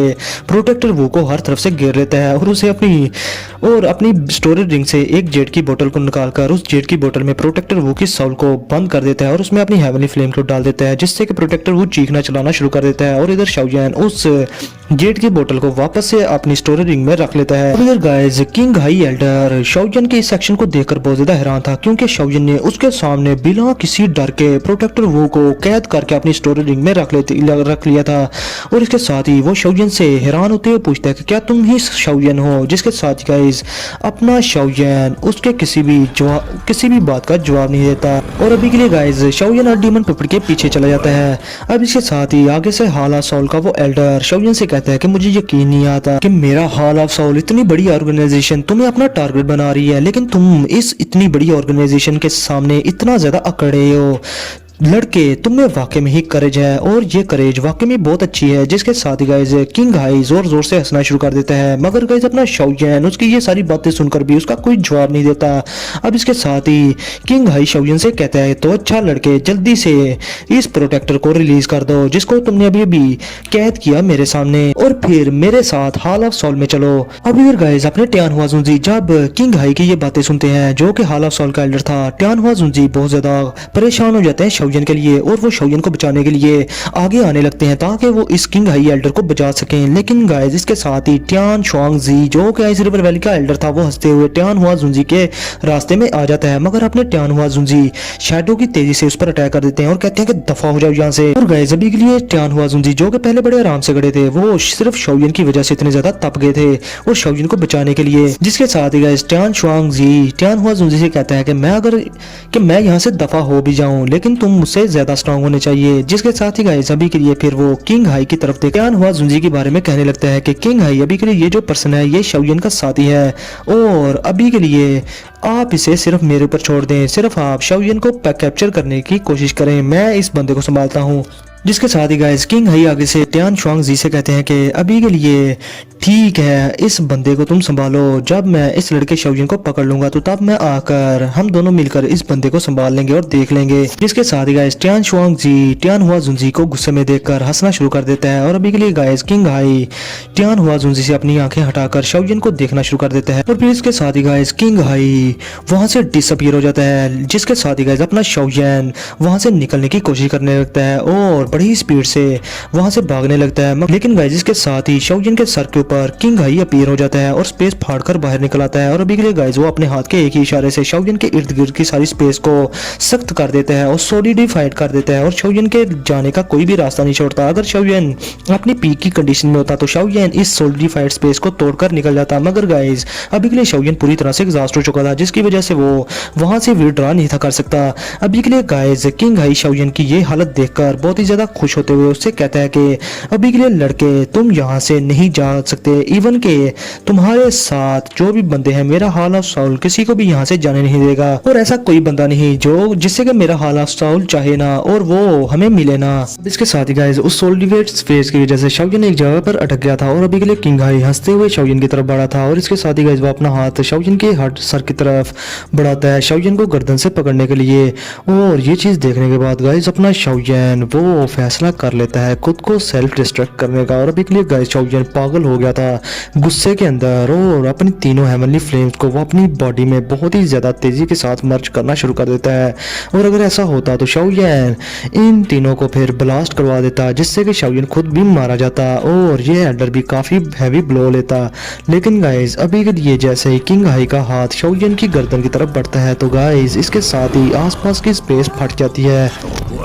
प्रोटेक्टर वो को हर तरफ से घेर लेता है और उसे अपनी स्टोरेज रिंग से एक जेट की बोतल को निकालकर उस जेट की बोतल में प्रोटेक्टर वो की सोल को बंद कर देता है और उसमें अपनी हेवनली फ्लेम को डाल देता है जिससे कि प्रोटेक्टर वो चीखना चलाना शुरू कर देता है और इधर शाओयन उस जेट की बोतल को वापस से अपनी स्टोरेज रिंग में रख लेता है। इधर guys king high Elder Shaoyan के इस सेक्शन को देखकर बहुत ज्यादा हैरान था क्योंकि शाओयन ने उसके सामने बिना किसी डर के प्रोटेक्टर वो को कैद करके अपनी स्टोरेज रिंग में रख लिया था। और इसके साथ ही वो शाओयन से हैरान होते हुए पूछता है कि क्या तुम ही शाओयन हो। जिसके साथ गाइस अपना शाओयन उसके किसी भी बात का जवाब नहीं देता और अभी के लिए गाइस शाओयन और डीमन पिपड़ के पीछे चला जाता है। अब इसके साथ ही आगे से हाल ऑफ सोल का वो एल्डर शाओयन से कहता है कि मुझे यकीन नहीं आता कि मेरा हाल ऑफ सोल इतनी बड़ी ऑर्गेनाइजेशन तुम्हें अपना टारगेट बना रही है, लेकिन तुम इस इतनी बड़ी ऑर्गेनाइजेशन के सामने इतना ज्यादा अकड़े हो। लड़के तुम में वाकई में ही करेज है और ये करेज वाकई में बहुत अच्छी है। जिसके साथ ही गाइस किंग हाई जोर जोर से हंसना शुरू कर देता है मगर गाइस अपना शाओयन उसकी ये सारी बातें सुनकर भी उसका कोई जवाब नहीं देता। अब इसके साथ ही किंग हाई शाओयन से कहता है तो अच्छा लड़के जल्दी से इस प्रोटेक्टर को रिलीज कर दो जिसको तुमने अभी अभी कैद किया मेरे सामने और फिर मेरे साथ हाल ऑफ सोल में चलो। अब इधर गाइस अपने टियान हुआ जुंजी जब किंग हाई की ये बातें सुनते हैं जो कि हाल ऑफ सोल का एल्डर था, टियान हुआ जुंजी बहुत ज्यादा परेशान हो जाते हैं शाओयन के लिए और वो शाओयन को बचाने के लिए आगे आने लगते हैं ताकि वो इस किंग हाई एल्डर को बचा सकें। लेकिन गाइस इसके साथ ही टियान शुआंगजी जो कि आइस रिवर वैली का एल्डर था वो हंसते हुए टियान हुआ जुंजी के रास्ते में आ जाता है, मगर अपने टियान हुआ जुंजी शैडो की तेजी से उस पर अटैक कर देते हैं और कहते हैं कि दफा हो जाओ यहाँ से। और गाइस अभी के लिए टियान हुआ जुंजी जो कि पहले बड़े आराम से खड़े थे वो सिर्फ शाओयन की वजह से इतने ज्यादा तप गए थे और शाओयन को बचाने के लिए, जिसके साथ ही गाइस टियान शुआंगजी टियान हुआ जुंजी से कहता है कि मैं यहाँ से दफा हो भी जाऊं लेकिन तुम मुझसे ज्यादा स्ट्रांग होने चाहिए। जिसके साथ ही गाइस अभी के लिए फिर वो किंग हाई की तरफ देख टियान हुआ जुंजी के बारे में कहने लगता है कि किंग हाई अभी के लिए ये जो पर्सन है ये शाओयन का साथी है और अभी के लिए आप इसे सिर्फ मेरे ऊपर छोड़ दें, सिर्फ आप शाओयन को कैप्चर करने की कोशिश करें, मैं इस बंदे को संभालता हूँ। जिसके साथ ही गाइस किंग हाई आगे से टियान शुआंगजी से कहते हैं कि अभी के लिए ठीक है इस बंदे को तुम संभालो, जब मैं इस लड़के शाओयन को पकड़ लूंगा तो तब मैं आकर हम दोनों मिलकर इस बंदे को संभाल लेंगे और देख लेंगे। जिसके साथ ही गाइस टियान शुआंगजी टियान हुआ जुंजी को गुस्से में देखकर हंसना शुरू कर देता है और अभी के लिए गाइस किंग हाई टियान हुआ जुंजी से अपनी आंखें हटाकर शाओयन को देखना शुरू कर देता है और फिर इसके साथ ही गाइस किंग हाई वहां से डिसअपीयर हो जाता है। जिसके साथ ही गाइस अपना शाओयन वहां से निकलने की कोशिश करने लगता है और बड़ी स्पीड से वहां से भागने लगता है, लेकिन गाइस इसके साथ ही शाओयन के सर के ऊपर किंग हाई अपीयर हो जाता है और स्पेस फाड़कर बाहर निकल आता है और अभी के लिए गाइस वो अपने हाथ के एक ही इशारे से शाओयन के इर्द गिर्द की सारी स्पेस को सख्त कर देता है और सॉलिडिफाइड कर देता है और शाओयन के जाने का कोई भी रास्ता नहीं छोड़ता। अगर शाओयन अपनी पीक की कंडीशन में होता तो शाओयन इस सॉलिडिफाइड स्पेस को तोड़कर निकल जाता, मगर गाइस अभी के लिए शाओयन पूरी तरह से एग्जॉस्ट हो चुका था जिसकी वजह से वो वहां से विड्रॉ नहीं था कर सकता। अभी के लिए गाइस किंग हाई शाओयन की ये हालत देखकर बहुत ही ज्यादा खुश होते हुए उससे कहता है कि अभी के लिए लड़के तुम यहाँ से नहीं जा सकते, इवन के तुम्हारे साथ जो भी बंदे हैं मेरा हाल ऑफ साउल किसी को भी यहाँ से जाने नहीं देगा और ऐसा कोई बंदा नहीं जो जिससे कि मेरा हाल ऑफ साउल चाहे ना और वो हमें मिले ना। इसके साथ ही गाइस उस सोल्डिवेट स्पेस की वजह से शाओयन एक जगह पर अटक गया था और अभी के लिए किंग हाई हंसते हुए शाओयन की तरफ बढ़ा था और इसके साथ ही गाइस वो अपना हाथ शाओयन के हट सर की तरफ बढ़ाता है शाओयन को गर्दन से पकड़ने के लिए और ये चीज देखने के बाद गाइस अपना शाओयन वो फैसला कर लेता है खुद को सेल्फ डिस्ट्रक्ट करने का और अभी के लिए गाइस शाओयन पागल हो गया था गुस्से के अंदर और अपनी तीनों हेवनली फ्लेम्स को वो अपनी बॉडी में बहुत ही ज्यादा तेजी के साथ मर्ज करना शुरू कर देता है और अगर ऐसा होता तो शाओयन इन तीनों को फिर ब्लास्ट करवा देता जिससे कि शाओयन खुद भी मारा जाता और ये एल्डर भी काफी हैवी ब्लो लेता। लेकिन गाइस अभी के लिए जैसे ही किंग हाई का हाथ शाओयन की गर्दन की तरफ बढ़ता है तो गाइस इसके साथ ही आसपास की स्पेस फट जाती है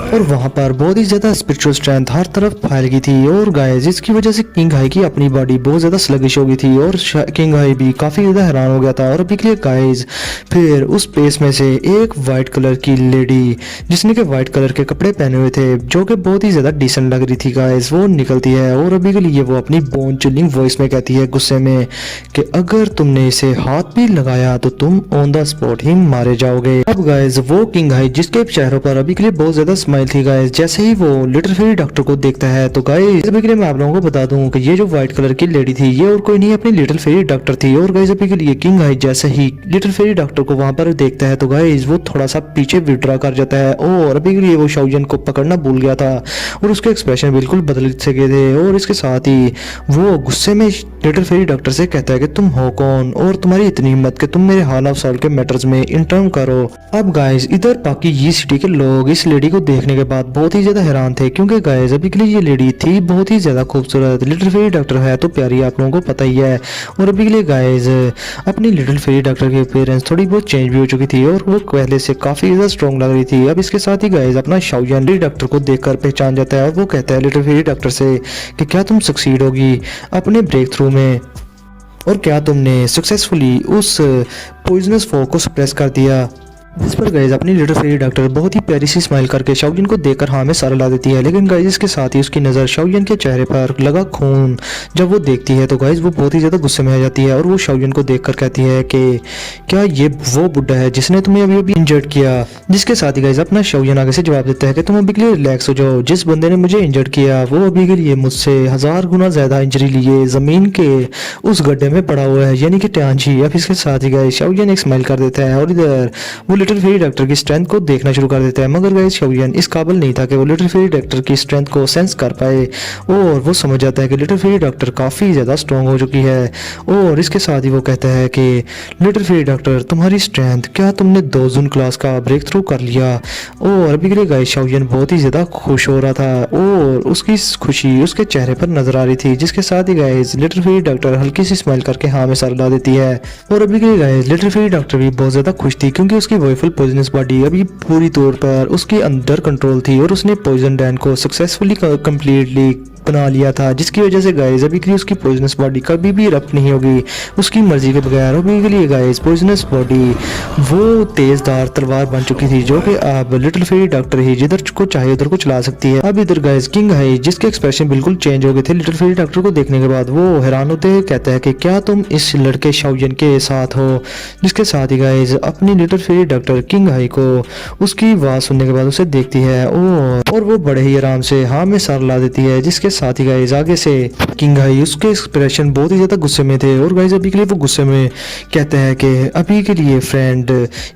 और वहां पर बहुत ही ज्यादा स्पिरिचुअल स्ट्रेंथ हर तरफ फैल गई थी और गाइस इसकी वजह से किंग हाई की अपनी बॉडी बहुत ज्यादा स्लगिश हो गई थी और किंग हाई भी काफी ज्यादा हैरान हो गया था और अभी के लिए गाइस फिर उस स्पेस में से एक व्हाइट कलर की लेडी जिसने के व्हाइट कलर के कपड़े पहने हुए थे जो कि बहुत ही ज्यादा डिसेंट लग रही थी गाइस वो निकलती है और अभी के लिए वो अपनी बोन चिलिंग वॉइस में कहती है गुस्से में कि अगर तुमने इसे हाथ भी लगाया तो तुम ऑन द स्पॉट ही मारे जाओगे। अब गाइस वो किंग हाई जिसके चेहरों पर अभी के लिए बहुत ज्यादा स्माइल थी गाइस जैसे ही वो लिटिल फेरी डॉक्टर को देखता है तो गाइस अभी के लिए मैं आप लोगों को बता दूं कि ये जो व्हाइट कलर की लेडी थी ये और कोई नहीं अपनी लिटिल फेरी डॉक्टर थी और गाइस अभी के लिए किंग हाई जैसे ही लिटिल फेरी डॉक्टर को वहां पर देखता है तो गाइस वो थोड़ा सा पीछे विड्रॉ कर जाता है और अभी के लिए वो शाओयन को पकड़ना भूल गया था और उसके एक्सप्रेशन बिल्कुल बदल से गए थे और इसके साथ ही वो गुस्से में लिटिल फेरी डॉक्टर से कहता है कि तुम हो कौन और तुम्हारी इतनी हिम्मत कि तुम मेरे हाल ऑफ साल के मैटर्स में इंटर्न करो। अब गाइस इधर बाकी ये सिटी के लोग इस लेडी को देखने के बाद बहुत ही ज्यादा हैरान थे क्योंकि गाइस अभी के लिए ये लेडी थी बहुत ही ज्यादा खूबसूरत। लिटिल फेरी डॉक्टर है तो प्यारी आप लोगों को पता ही है और अभी के लिए गाइस अपनी लिटिल फेरी डॉक्टर की अपीयरेंस थोड़ी बहुत चेंज भी हो चुकी थी और वो पहले से काफी ज्यादा स्ट्रॉन्ग लग रही थी। अब इसके साथ ही गाइस अपना शाओयन डॉक्टर को देखकर पहचान जाता है और वो कहता है लिटिल फेरी डॉक्टर से कि क्या तुम सक्सीड होगी अपने ब्रेक थ्रू में और क्या तुमने सक्सेसफुली उस पॉइजनस फॉग को सप्रेस कर दिया। इस पर गाइस अपनी लिटिल फेरी डॉक्टर बहुत ही प्यारी सी स्माइल करके शाओयन को देखकर हाँ में सारा ला देती है लेकिन गाइस इसके साथ ही उसकी नज़र शाओयन के चेहरे पर लगा खून जब वो देखती है तो गाइस वो बहुत ही ज़्यादा गुस्से में आ जाती है और वो शाओयन को देखकर कहती है कि क्या ये वो बुड्ढा है जिसने तुम्हें अभी अभी इंजर्ड किया। जिसके साथ ही गाइस अपना शाओयन आगे से जवाब देता है कि तुम अभी के लिए रिलैक्स हो जाओ, जिस बंदे ने मुझे इंजर्ड किया वो अभी के लिए मुझसे 1000 गुना ज़्यादा इंजरी लिए ज़मीन के उस गड्ढे में पड़ा हुआ है यानी कि टियान जी। अब इसके साथ ही गाइस शाओयन एक स्माइल कर देता है और इधर वो लिटिल फेरी डॉक्टर की स्ट्रेंथ को देखना शुरू कर देता है, मगर गाइस शाओलियन इस काबिल नहीं था कि वो लिटिल फेरी डॉक्टर की स्ट्रेंथ को सेंस कर पाए और वो समझ जाता है कि लिटिल फेरी डॉक्टर काफ़ी ज़्यादा स्ट्रॉन्ग हो चुकी है। और इसके साथ ही वो कहता है कि लिटिल फेरी डॉक्टर तुम्हारी स्ट्रेंथ, क्या तुमने 2 जून क्लास का ब्रेक थ्रू कर लिया। और अभी के लिए गाइस शाओलियन बहुत ही ज़्यादा खुश हो रहा था और उसकी खुशी उसके चेहरे पर नजर आ रही थी, जिसके साथ ही गाइस लिटिल फेरी डॉक्टर हल्की सी स्माइल करके हाँ में सर ला देती है। और अभी के लिए गाइस लिटिल फेरी डॉक्टर भी बहुत ज़्यादा खुश थी क्योंकि उसकी वॉयफुल पॉइजनस बॉडी अभी पूरी तौर पर उसके अंडर कंट्रोल थी और उसने पॉइजन डैन को सक्सेसफुली कंप्लीटली बना लिया था, जिसकी वजह से गाइस अभी के लिए उसकी पॉइजनस बॉडी कभी भी रप्ट नहीं होगी उसकी मर्जी के बगैर। अभी के लिए गाइस पॉइजनस बॉडी वो तेजदार तलवार बन चुकी थी जो कि अब लिटिल फेरी डॉक्टर ही जिधर को चाहे उधर को चला सकती है। अब इधर गाइस किंग हाई जिसके एक्सप्रेशन बिल्कुल चेंज हो गए थे लिटिल फेरी डॉक्टर को देखने के बाद, वो हैरान होते हुए कहता है कि क्या तुम इस लड़के शाओलियन के साथ हो। जिसके साथ ही गाइस अपनी little fairy doctor king high को उसकी आवाज सुनने के बाद उसे देखती है और वो बड़े ही आराम से हाँ में सर ला देती है। जिसके साथ ही गाइस आगे से किंग हाई उसके एक्सप्रेशन बहुत ही ज्यादा गुस्से में थे और गाइस अभी के लिए वो गुस्से में कहते हैं कि अभी के लिए फ्रेंड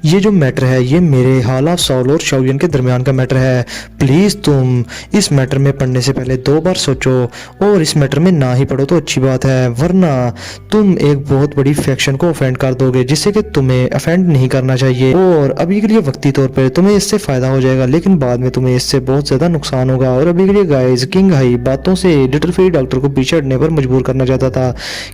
ये जो मैटर है ये मेरे हाल ऑफ सॉल और शाओलियन के दरमियान का मैटर है, प्लीज तुम इस मैटर में पढ़ने से पहले 2 बार सोचो और इस मैटर में ना ही पढ़ो तो अच्छी बात है, वरना तुम एक बहुत बड़ी फैक्शन को ऑफेंड कर दोगे जिससे कि तुम्हें ऑफेंड नहीं करना चाहिए। और अभी के लिए वक्ती तौर पर तुम्हें इससे फायदा हो जाएगा लेकिन बाद में तुम्हें इससे बहुत ज्यादा नुकसान होगा। और अभी के लिए गाइस किंग हाई बातों से लिटिल फेरी डॉक्टर को पीछे हटने पर मजबूर करना चाहता था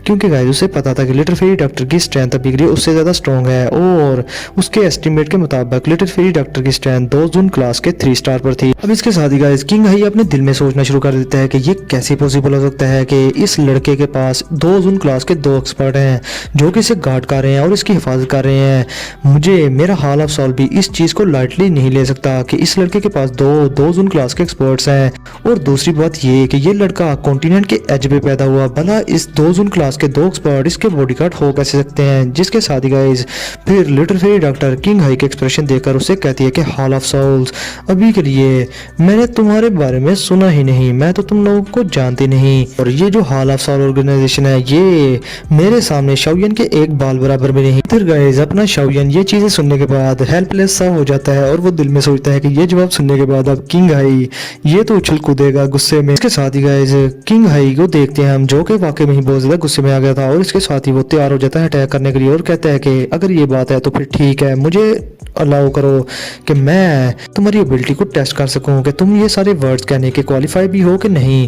क्योंकि गाइस उसे पता था कि लिटिल फेरी डॉक्टर की स्ट्रेंथ अभी के लिए उससे ज्यादा स्ट्रॉन्ग है और उसके एस्टिमेट के मुताबिक लिटिल फेरी डॉक्टर की स्ट्रेंथ 2 जून क्लास के 3 स्टार पर थी। अब इसके साथ ही गाइस किंग हाई अपने दिल में सोचना शुरू कर देता है कि ये कैसे पॉसिबल हो सकता है कि इस लड़के के पास 2 जून क्लास के 2 एक्सपर्ट हैं जो कि इसे गार्ड कर रहे हैं और इसकी हिफाजत कर रहे हैं। मुझे मेरा हाल ऑफ सॉल भी इस चीज को लाइटली नहीं ले सकता कि इस लड़के के पास 2 जून क्लास के एक्सपर्ट्स हैं। और दूसरी बात ये कि ये लड़का कॉन्टिनेंट के एज पे पैदा हुआ, भला इस 2 जून क्लास के 2 एक्सपर्ट इसके बॉडीगार्ड हो कैसे सकते हैं। जिसके साथ ही गाइस फिर little fairy doctor king high के एक्सप्रेशन देखकर उसे कहती है कि हाल ऑफ सॉल्स अभी के लिए मैंने तुम्हारे बारे में सुना ही नहीं, मैं तो तुम लोगों को जानती नहीं और ये जो हाल ऑफ सॉल ऑर्गेनाइजेशन है ये मेरे सामने शाओलियन के एक बाल बराबर भी नहीं। फिर गाइस अपना शाओलियन ये चीजें सुनने के बाद हेल्पलेस सा हो जाता है और वो दिल में सोचता है कि ये जवाब सुनने के बाद अब किंग हाई ये तो उछल कूदेगा गुस्से में। इसके साथ ही गाइस किंग हाई को देखते हैं हम जो कि वाकई में ही बहुत ज्यादा गुस्से में आ गया था और इसके साथ ही वो तैयार हो जाता है अटैक करने के लिए और कहता है कि अगर ये बात है तो फिर ठीक है, मुझे अलाउ करो कि मैं तुम्हारी एबिलिटी को टेस्ट कर सकूं कि तुम ये सारे वर्ड्स कहने के क्वालिफाई भी हो कि नहीं।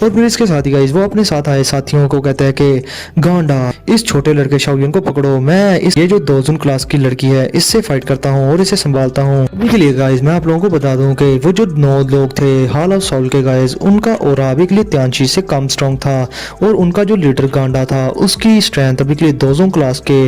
और फिर इसके साथ ही गाइस वो अपने साथ आए साथियों को कहता है कि गांडा इस छोटे लड़के शाओलियन को पकड़ो, मैं ये जो 2 जून क्लास की लड़की है इससे फाइट करता हूँ और इसे संभालता हूँ। अभी के लिए गाइस मैं आप लोगों को बता दूं कि वो जो 9 लोग थे हाल ऑफ सॉल के गाइस उनका ऑरा अभी के लिए त्यांशी से कम स्ट्रॉन्ग था और उनका जो लीडर गांडा था उसकी स्ट्रेंथ अभी के लिए 2 जून क्लास के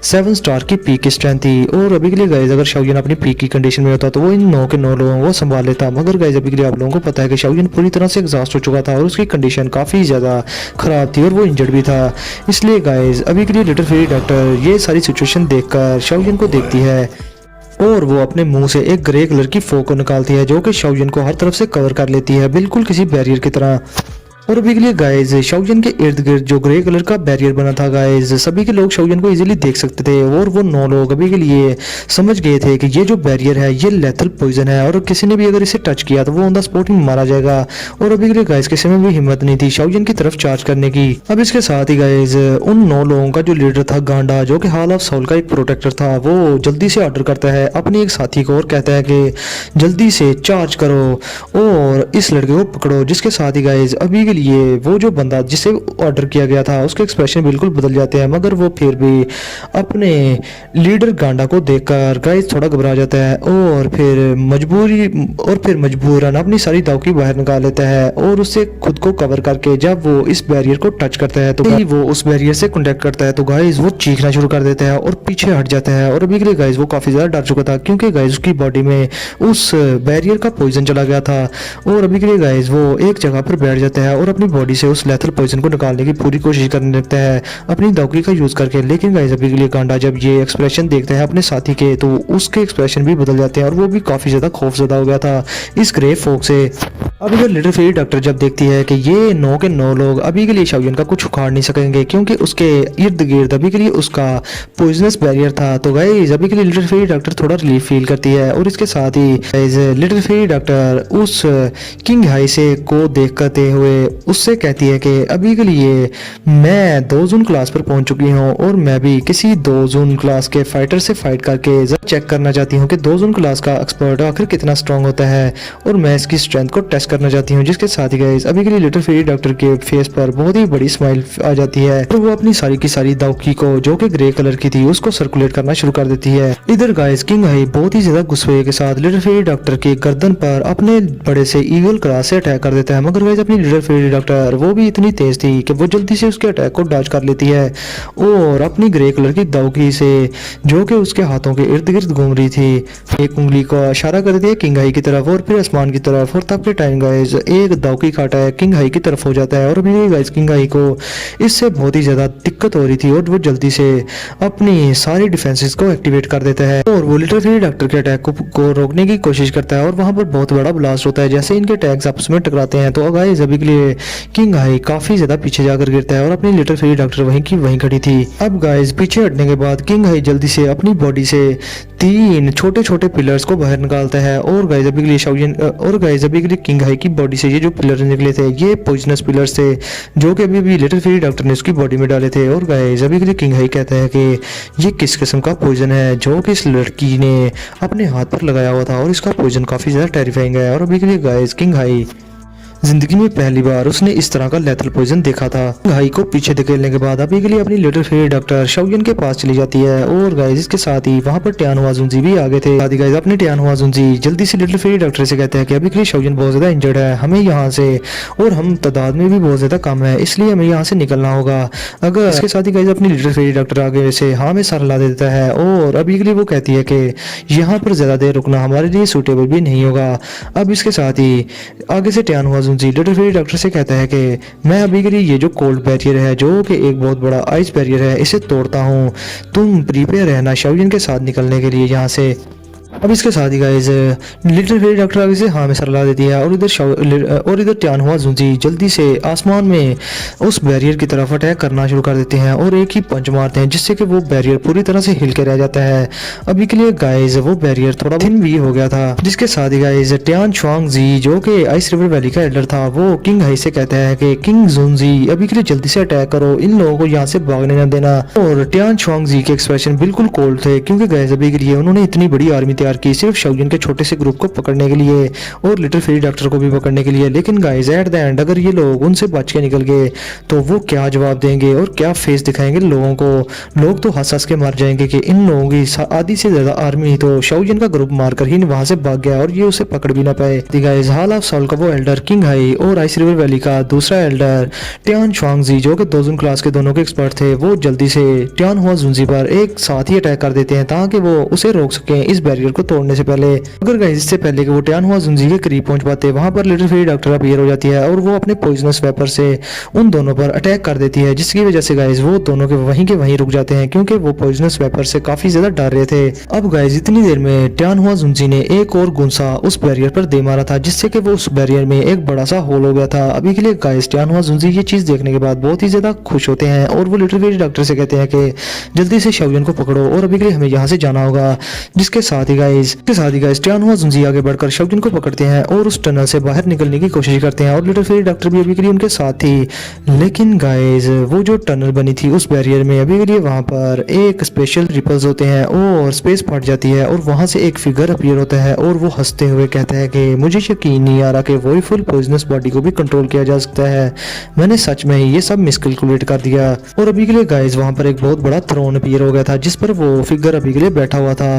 7 स्टार की पीक की स्ट्रेंथ थी। और अभी के लिए गाइस अगर शाओलियन अपनी पीक की कंडीशन में होता तो वो इन 9 के 9 लोगों को संभाल लेता, मगर गाइस अभी के लिए आप लोगों को पता है कि शाओलियन पूरी तरह से एग्जॉस्ट हो चुका था और उसकी कंडीशन काफी ज्यादा खराब थी और वो इंजर्ड भी था। इसलिए गाइस अभी के लिए लिटिल फेरी डॉक्टर ये सारी सिचुएशन देखकर शाओलियन को देखती है और वो अपने मुंह से एक ग्रे कलर की फोक को निकालती है जो कि शाओलियन को हर तरफ से कवर कर लेती है बिल्कुल किसी बैरियर की तरह। और अभी के लिए गाइस शाओलियन के इर्द गिर्द जो ग्रे कलर का बैरियर बना था गाइस सभी के लोग शाओलियन को इजीली देख सकते थे और वो 9 लोग अभी के लिए समझ गए थे कि ये जो बैरियर है ये लेथल पॉइजन है और किसी ने भी अगर इसे टच किया तो वो ऑन द स्पॉट ही मारा जाएगा। और अभी के लिए गाइस किसी में भी हिम्मत नहीं थी शाओलियन की तरफ चार्ज करने की। अब इसके साथ ही गाइस उन 9 लोगों का जो लीडर था गांडा जो कि हाल ऑफ सॉल का एक प्रोटेक्टर था वो जल्दी से ऑर्डर करता है अपने एक साथी को और कहता है कि जल्दी से चार्ज करो और इस लड़के को पकड़ो। जिसके साथ ही गाइस अभी के लिए वो जो बंदा जिसे ऑर्डर किया गया था उसके एक्सप्रेशन बिल्कुल बदल जाते हैं, मगर वो फिर भी अपने लीडर गांडा को देखकर गाइस थोड़ा घबरा जाता है और फिर मजबूरन अपनी सारी दाव बाहर निकाल लेता है और उससे खुद को कवर करके जब वो इस बैरियर को टच करता है तो वो उस बैरियर से कॉन्टेक्ट करता है तो गाइस वो चीखना शुरू कर देता है और पीछे हट जाता है। और अभी के लिए गाइस वो काफी ज्यादा डर चुका था क्योंकि गाइस उसकी बॉडी में उस बैरियर का पॉइजन चला गया था। और अभी के लिए गाइस वो एक जगह पर बैठ जाता है और अपनी बॉडी से उस लेथल पॉइजन को निकालने की पूरी कोशिश करने लगता है अपनी दावकी का यूज करके। लेकिन गाइस अभी के लिए गांडा जब ये एक्सप्रेशन देखता है अपने साथी के तो उसके एक्सप्रेशन भी बदल जाते हैं और वो भी काफी ज्यादा खौफजदा हो गया था इस ग्रे फोक से। अब इधर लिटिल फेरी डॉक्टर जब देखती है कि ये 9 के 9 लोग अभी के लिए शाओयन का कुछ उखाड़ नहीं सकेंगे क्योंकि उसके इर्द गिर्द अभी के लिए उसका पॉइजनस बैरियर था, तो गाइस अभी के लिए लिटिल फेरी डॉक्टर थोड़ा रिलीफ फील करती है। और इसके साथ ही गाइस लिटिल फेरी डॉक्टर उस किंग हाई से को देख करते हुए उससे कहती है कि अभी के लिए मैं 2 जून क्लास पर पहुंच चुकी हूँ और मैं भी किसी 2 जून क्लास के फाइटर से फाइट करके चेक करना चाहती हूँ कि 2 जून क्लास का एक्सपर्ट आखिर कितना स्ट्रांग होता है और मैं इसकी स्ट्रेंथ को टेस्ट करना चाहती हूँ। जिसके साथ ही गाइस अभी के लिए लिटिल फेरी डॉक्टर के फेस पर बहुत ही बड़ी स्माइल आ जाती है और वो अपनी सारी की सारी दाउकी को जो कि ग्रे कलर की थी उसको सर्कुलेट करना शुरू कर देती है। इधर गाइस किंग हाई बहुत ही ज्यादा गुस्से के साथ लिटिल फेरी डॉक्टर के गर्दन पर अपने बड़े से ईगल क्लास से अटैक कर देता है, मगर गाइस अपनी लिटिल फेरी डॉक्टर वो भी इतनी तेज थी कि वो जल्दी से उसके अटैक को डॉज कर लेती है और अपनी ग्रे कलर की दाउकी से जो कि उसके हाथों के इर्द गिर्द घूम रही थी एक उंगली को इशारा कर देती है किंग हाई की तरफ और फिर आसमान की तरफ। और तब के टाइम गाइस एक दाउकी काटा है किंग हाई की तरफ हो जाता है और अभी गाइस किंग हाई को इससे बहुत ही ज्यादा दिक्कत हो रही थी और वो जल्दी से अपनी सारी डिफेंसेस को एक्टिवेट कर देता है और वो लिटिल फेरी डॉक्टर के अटैक को रोकने की कोशिश करता है और वहां पर बहुत बड़ा ब्लास्ट होता है। जैसे इनके अटैक्स आपस में टकराते हैं तो गाइस अभी के लिए किंग हाई काफी ज्यादा पीछे जाकर गिरता है और अपनी लिटिल फेरी डॉक्टर वहीं की वहीं खड़ी थी। अब गाइस पीछे हटने के बाद किंग हाई जल्दी से अपनी बॉडी से 3 छोटे छोटे पिलर्स को बाहर निकालता है और गाइस अभी के लिए शाओयन और गाइस अभी के लिए किंग हाई की बॉडी से ये जो पिलर निकले थे ये पॉइजनस पिलर्स थे जो कि अभी भी लिटिल फेरी डॉक्टर ने उसकी बॉडी में डाले थे। और गाइस अभी के लिए किंग हाई कहता है कि ये किस किस्म का पॉइजन है जो कि इस लड़की ने अपने हाथ पर लगाया हुआ था और इसका पॉइजन काफी ज्यादा टेरिफाइंग है। और अभी के लिए गाइस किंग हाई जिंदगी में पहली बार उसने इस तरह का लेथल पॉइजन देखा था। भाई को पीछे धकेलने के बाद अभी के लिए अपनी लिटिल फेरी डॉक्टर शाओयन के पास चली जाती है और गाइस इसके साथ ही वहां पर टियान हुआ जुंजी भी आगे थे। साथ ही गाइस अपने टियान हुआ जुंजी जल्दी से लिटिल फेरी डॉक्टर से कहते हैं कि अभी के लिए शाओयन बहुत ज्यादा इंजर्ड है, हमें यहाँ से और हम तादाद में भी बहुत ज्यादा कम है इसलिए हमें यहाँ से निकलना होगा। अगर इसके साथ ही गाइस अपनी लिटिल फेरी डॉक्टर आगे से हाँ में सर ला देता है और अभी के लिए वो कहती है कि यहाँ पर ज्यादा देर रुकना हमारे लिए सूटेबल भी नहीं होगा। अब इसके साथ ही आगे से टियान हुआ जुंजी लिटिल फेरी डॉक्टर से कहता है कि मैं अभी के लिए ये जो कोल्ड बैरियर है जो कि एक बहुत बड़ा आइस बैरियर है इसे तोड़ता हूँ, तुम प्रिपेयर रहना शाओयन के साथ निकलने के लिए यहाँ से। अब इसके साथ ही गाइस लिटिल फेरी डॉक्टर आगे से हाँ में सर ला देती है और इधर टियान हुआ जुंजी जल्दी से आसमान में उस बैरियर की तरफ अटैक करना शुरू कर देते हैं और एक ही पंच मारते हैं जिससे कि वो बैरियर पूरी तरह से हिल के रह जाता है। अभी के लिए गाइस वो बैरियर थोड़ा थिन भी हो गया था। जिसके साथ ही गाइस टियान शुआंग जी जो कि आइस रिवर वैली का एल्डर था वो किंग हाई से कहता है कि किंग जुंजी अभी के लिए जल्दी से अटैक करो, इन लोगों को यहाँ से भागने न देना। और टियान शुआंग जी के एक्सप्रेशन बिल्कुल कोल्ड थे क्योंकि गाइस अभी के लिए उन्होंने इतनी बड़ी आर्मी तैयार की सिर्फ शाओयन के छोटे से ग्रुप को पकड़ने के लिए और लिटिल फेरी डॉक्टर को भी पकड़ने के लिए। लेकिन गाइस एट द एंड अगर ये लोग उनसे बच के निकल गए तो वो क्या जवाब देंगे और क्या फेस दिखाएंगे लोगों को। लोग तो हंस हंस के मर जाएंगे कि इन लोगों की आधी से ज्यादा आर्मी तो शाओयन का ग्रुप मारकर ही वहां से भाग गया और ये उसे पकड़ भी ना पाए। गाइस हाल ऑफ सॉल का वो एल्डर किंग हाई और आइस रिवर वैली का दूसरा एल्डर टियान शुआंग जी जो कि 2 जून क्लास के दोनों के एक्सपर्ट थे वो जल्दी से टियान हुआ जुंजी पर एक साथ ही अटैक कर देते हैं ताकि वो उसे रोक सके इस बैरियर को तोड़ने से पहले। अगर गाइस इससे पहले कि वो टियान हुआ जुंजी के करीब पहुंच पाते वहां पर लिटिल फेरी डॉक्टर अपीयर हो जाती है और वो अपने पॉइजनस वेपर से उन दोनों पर अटैक कर देती है जिसकी वजह से गाइस वो दोनों के वहीं रुक जाते हैं क्योंकि वो पॉइजनस वेपर से काफी ज्यादा डर रहे थे। अब गाइस इतनी देर में टियान हुआ जुंजी ने एक और गुंसा उस बैरियर पर दे मारा था जिससे कि वो उस बैरियर में एक बड़ा सा होल हो गया था। अभी के लिए गाइस टियान हुआ जुंजी ये चीज देखने के बाद बहुत ही ज्यादा खुश होते हैं और वो लिटिल फेरी डॉक्टर से कहते हैं कि जल्दी से शाओयन को पकड़ो और अभी के लिए हमें यहाँ से जाना होगा। जिसके साथ ही गाइस टियान हुआ जुंजी आगे बढ़कर शाओयन को पकड़ते हैं और उस टनल से बाहर निकलने की कोशिश करते हैं और लिटिल फेरी डॉक्टर भी अभी के लिए उनके साथ थी। लेकिन गाइस वो जो टनल बनी थी उस बैरियर में अभी के लिए वहां पर एक स्पेशल रिपल्स होते हैं और स्पेस फट जाती है और वहां से एक फिगर अपीयर होता है और वो हंसते हुए कहता है कि मुझे यकीन नहीं आ रहा कि वही फुल पॉइजनस बॉडी को भी कंट्रोल किया जा सकता है, मैंने सच में ये सब मिसकैलकुलेट कर दिया। और अभी के लिए गाइस वहां पर एक बहुत बड़ा थ्रोन अपीयर हो गया था जिस पर वो फिगर अभी के लिए बैठा हुआ था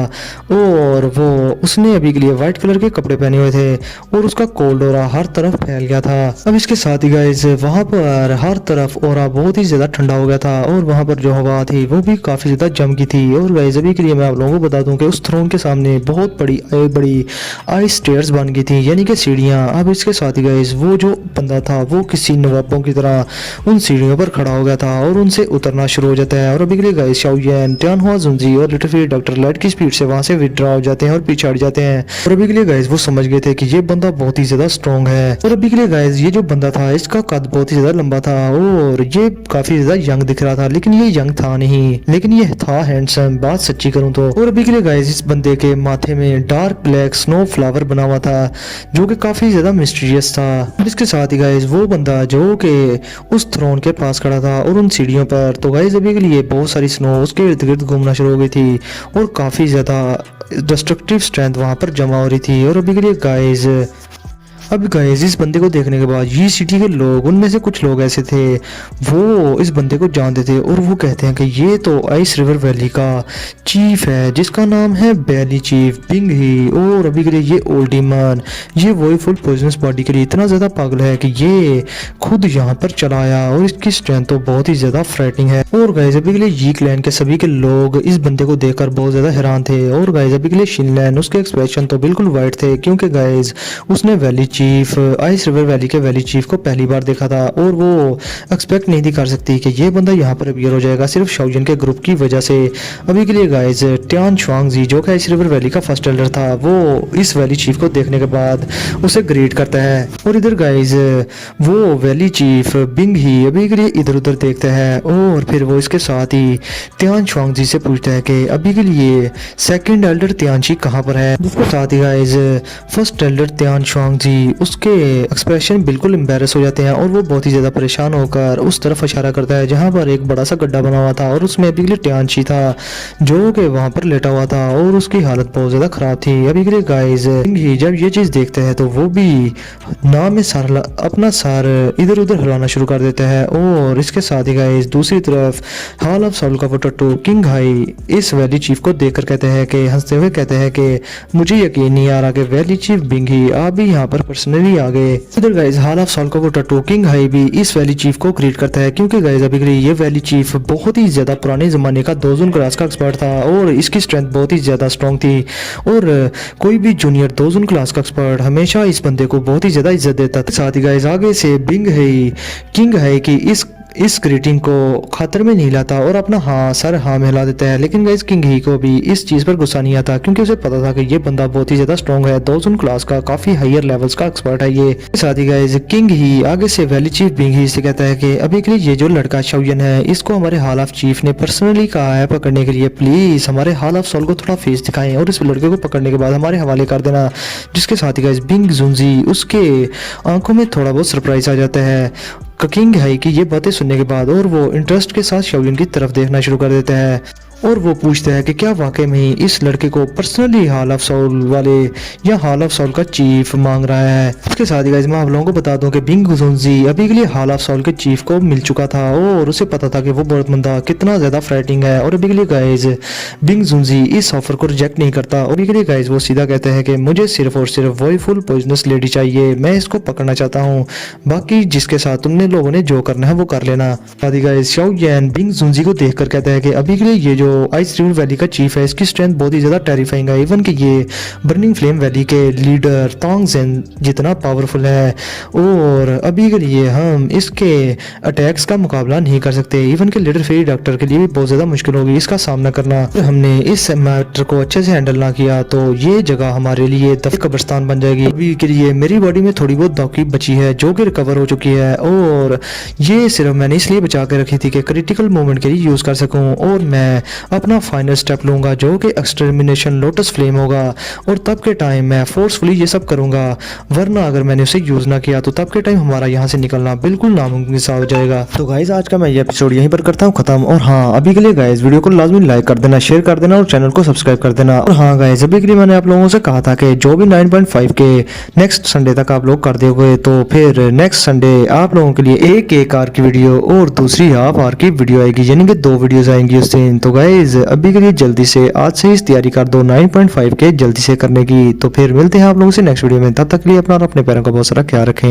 और वो उसने अभी के लिए व्हाइट कलर के कपड़े पहने हुए थे और उसका कोल्ड ऑरा हर तरफ फैल गया था। अब इसके साथ ही गाइस वहां पर हर तरफ ऑरा बहुत ही ज्यादा ठंडा हो गया था और वहां पर जो हवा थी वो भी काफी ज्यादा जम गई थी। और गाइस अभी के लिए मैं आप लोगों को बता दूं कि उस थ्रोन के सामने बहुत बड़ी आइस स्टेयर्स बन गई थी यानी कि सीढ़ियां। अब इसके साथ ही गाइस वो जो बंदा था वो किसी नवाबों की तरह उन सीढ़ियों पर खड़ा हो गया था और उनसे उतरना शुरू हो जाता है। और अभी के लिए गाइस शाओयन टियान हुआ जुंजी और लिटिल फेरी डॉक्टर लाइट की स्पीड से वहां से विड्रॉ हो जाते हैं और पीछे हट जाते हैं। और अभी के लिए गाइस वो समझ गए थे कि ये बंदा बहुत ही ज्यादा स्ट्रॉन्ग है। और अभी के लिए गाइस ये जो बंदा था इसका कद बहुत ही ज्यादा लंबा था और ये काफी ज्यादा यंग दिख रहा था, लेकिन ये यंग था नहीं, लेकिन ये था हैंडसम, बात सच्ची करूं तो। और अभी के लिए गाइस इस बंदे के माथे में डार्क ब्लैक स्नो फ्लावर बना हुआ था जो कि काफी ज्यादा मिस्टीरियस था। और इसके साथ ही गाइस वो बंदा जो कि उस थ्रोन के पास खड़ा था और उन सीढ़ियों पर, तो गाइस अभी के लिए बहुत सारी स्नो उसके इर्द गिर्द घूमना शुरू हो गई थी और काफी ज्यादा डिस्ट्रक्टिव स्ट्रेंथ वहां पर जमा हो रही थी। और अभी के लिए गाइस अब गाइस इस बंदे को देखने के बाद ये सिटी के लोग, उनमें से कुछ लोग ऐसे थे वो इस बंदे को जानते थे और वो कहते हैं कि ये तो आइस रिवर वैली का चीफ है जिसका नाम है वैली चीफ बिंग ही। और अभी के लिए ये ओल्ड डीमन, ये वही फुल पॉइजनस बॉडी के लिए इतना ज़्यादा पागल है कि ये खुद यहाँ पर चला आया और इसकी स्ट्रेंथ तो बहुत ही ज़्यादा फ्राइटनिंग है। और गाइस अभी के लिए ये क्लैन के सभी के लोग इस बंदे को देखकर बहुत ज़्यादा हैरान थे। और गाइस अभी के लिए शिनलैन, उसके एक्सप्रेशन तो बिल्कुल वाइट थे क्योंकि गाइस उसने valley chief, ice river valley के वैली चीफ को पहली बार देखा था और वो एक्सपेक्ट नहीं थी कर सकती कि ये बंदा यहाँ पर अपीयर हो जाएगा सिर्फ शाओजन के ग्रुप की वजह से। अभी के लिए गाइस टियान शुआंगजी जो कि आइस रिवर वैली का फर्स्ट एल्डर था, वो इस वैली चीफ को देखने के बाद उसे ग्रीट करता है। और इधर गाइस वो वैली चीफ बिंग ही अभी के लिए इधर उधर देखता है और फिर वो इसके साथ ही टियान शुआंगजी से पूछता है कि अभी के लिए सेकंड एल्डर तियानशी कहाँ पर है। जिसके साथ ही गाइस फर्स्ट एल्डर टियान शुआंगजी, उसके एक्सप्रेशन बिल्कुल एम्बैरस हो जाते हैं और वो बहुत ही ज्यादा परेशान होकर उस तरफ इशारा करता है जहां पर एक बड़ा सा गड्ढा बना हुआ था और उसमें अभी के लिए टियानशी था जो कि वहां पर लेटा हुआ था और उसकी हालत बहुत ज्यादा खराब थी। अभी के लिए गाइस जब ये चीज देखते हैं तो वो भी नाम में अपना सर इधर उधर हिलाना शुरू कर देता है। और इसके साथ ही गाइस दूसरी तरफ हॉल ऑफ सॉल का वो टट्टू किंग हाई इस वैली चीफ को देखकर कहते हैं कि हंसते हुए कहते हैं कि मुझे यकीन नहीं आ रहा कि वैली चीफ बिंग ही आप भी यहाँ पर पर्सनली आ गए। इधर गाइस हॉल ऑफ सॉल का वो टट्टू किंग हाई भी इस वैली चीफ को ग्रीट करता है क्योंकि गाइस अभी के लिए ये वैली चीफ बहुत ही ज्यादा पुराने जमाने का दोजुन क्लास का एक्सपर्ट था और इसकी स्ट्रेंथ बहुत ही ज्यादा स्ट्रॉन्ग थी। और कोई भी जूनियर दोजुन क्लास का एक्सपर्ट हमेशा इस बंदे को बहुत ही ज्यादा इज्जत देता था। साथ ही गाइस आगे से बिंग है किंग है कि इस ग्रीटिंग को खतरे में नहीं लाता और अपना सर में हिला देता है। लेकिन गाइस किंग ही को भी इस चीज पर गुस्सा नहीं आता क्योंकि उसे पता था कि ये बंदा बहुत ही ज्यादा स्ट्रॉन्ग है, दोजुन क्लास का काफी हायर लेवल्स का एक्सपर्ट है ये। साथ ही गाइस किंग ही आगे से वैली चीफ बिंग ही से कहता है कि अभी के लिए ये जो लड़का शाओजन है इसको हमारे हॉल ऑफ चीफ ने पर्सनली कहा है पकड़ने के लिए, प्लीज हमारे हॉल ऑफ सॉल को थोड़ा फेस दिखाएं और इस लड़के को पकड़ने के बाद हमारे हवाले कर देना। जिसके साथ ही गाइस बिंग जुनजी उसके आंखों में थोड़ा बहुत सरप्राइज आ जाता है किंग है कि ये बातें सुनने के बाद और वो इंटरेस्ट के साथ शाओजन की तरफ देखना शुरू कर देता है और वो पूछता है कि क्या वाकई में इस लड़के को पर्सनली हॉल ऑफ सॉल वाले या हॉल ऑफ सॉल का चीफ मांग रहा है। इसके साथ ही गाइस मैं आप लोगों को बता दूं कि बिंग जुनजी अभी के लिए हॉल ऑफ सॉल के चीफ को मिल चुका था और उसे पता था कि वो बंदा कितना ज्यादा फ्राइटिंग है। और अभी के लिए गाइस बिंग जुनजी इस ऑफर को रिजेक्ट नहीं करता और अभी के लिए गाइस वो सीधा कहते हैं कि मुझे सिर्फ और सिर्फ वही फुल पॉइजनस लेडी चाहिए, मैं इसको पकड़ना चाहता हूँ, बाकी जिसके साथ तुमने लोगों ने जो करना है वो कर लेना। साथ ही गाइस शाओजन बिंग जुनजी को देखकर कहता है कि अभी के लिए ये जो आइस रिवर वैली का चीफ है इसकी स्ट्रेंथ बहुत ही ज्यादा टेरिफाइंग है, इवन कि ये बर्निंग फ्लेम वैली के लीडर तोंग जेन जितना पावरफुल है और अभी के लिए हम इसके अटैक्स का मुकाबला नहीं कर सकते, इवन के लीडर फेरी डॉक्टर के लिए भी बहुत ज्यादा मुश्किल होगी इसका सामना करना। तो हमने इस मैटर को अच्छे से हैंडल ना किया तो ये जगह हमारे लिए कब्रिस्तान बन जाएगी। अभी के लिए मेरी बॉडी में थोड़ी बहुत दौकी बची है जो कि रिकवर हो चुकी है और ये सिर्फ मैंने इसलिए बचा के रखी थी कि क्रिटिकल मोमेंट के लिए यूज कर सकूं और मैं अपना फाइनल स्टेप लूंगा जो कि एक्सटर्मिनेशन लोटस फ्लेम होगा और तब के टाइम मैं फोर्सफुली ये सब करूंगा, वरना अगर मैंने उसे यूज ना किया तो तब के टाइम हमारा यहाँ से निकलना बिल्कुल नामुमकिन सा हो जाएगा। तो गाइस आज का मैं ये एपिसोड यहीं पर करता हूँ खत्म। और हाँ अभी के लिए गाइस वीडियो को लाजमी लाइक कर देना, शेयर कर देना और चैनल को सब्सक्राइब कर देना। और हाँ गाइस अभी के लिए मैंने आप लोगों से कहा था कि जो भी 9.5 के नेक्स्ट संडे तक आप लोग कर दोगे तो फिर नेक्स्ट संडे आप लोगों के लिए एक आर की वीडियो और दूसरी हाफ आर की वीडियो आएगी, यानी कि 2 वीडियोस आएंगी उस दिन। तो गाइस अभी के लिए जल्दी से आज से इस तैयारी कर दो 9.5 के जल्दी से करने की। तो फिर मिलते हैं आप लोगों से नेक्स्ट वीडियो में, तब तक के लिए अपना और अपने पैरों का बहुत सारा ख्याल रखें।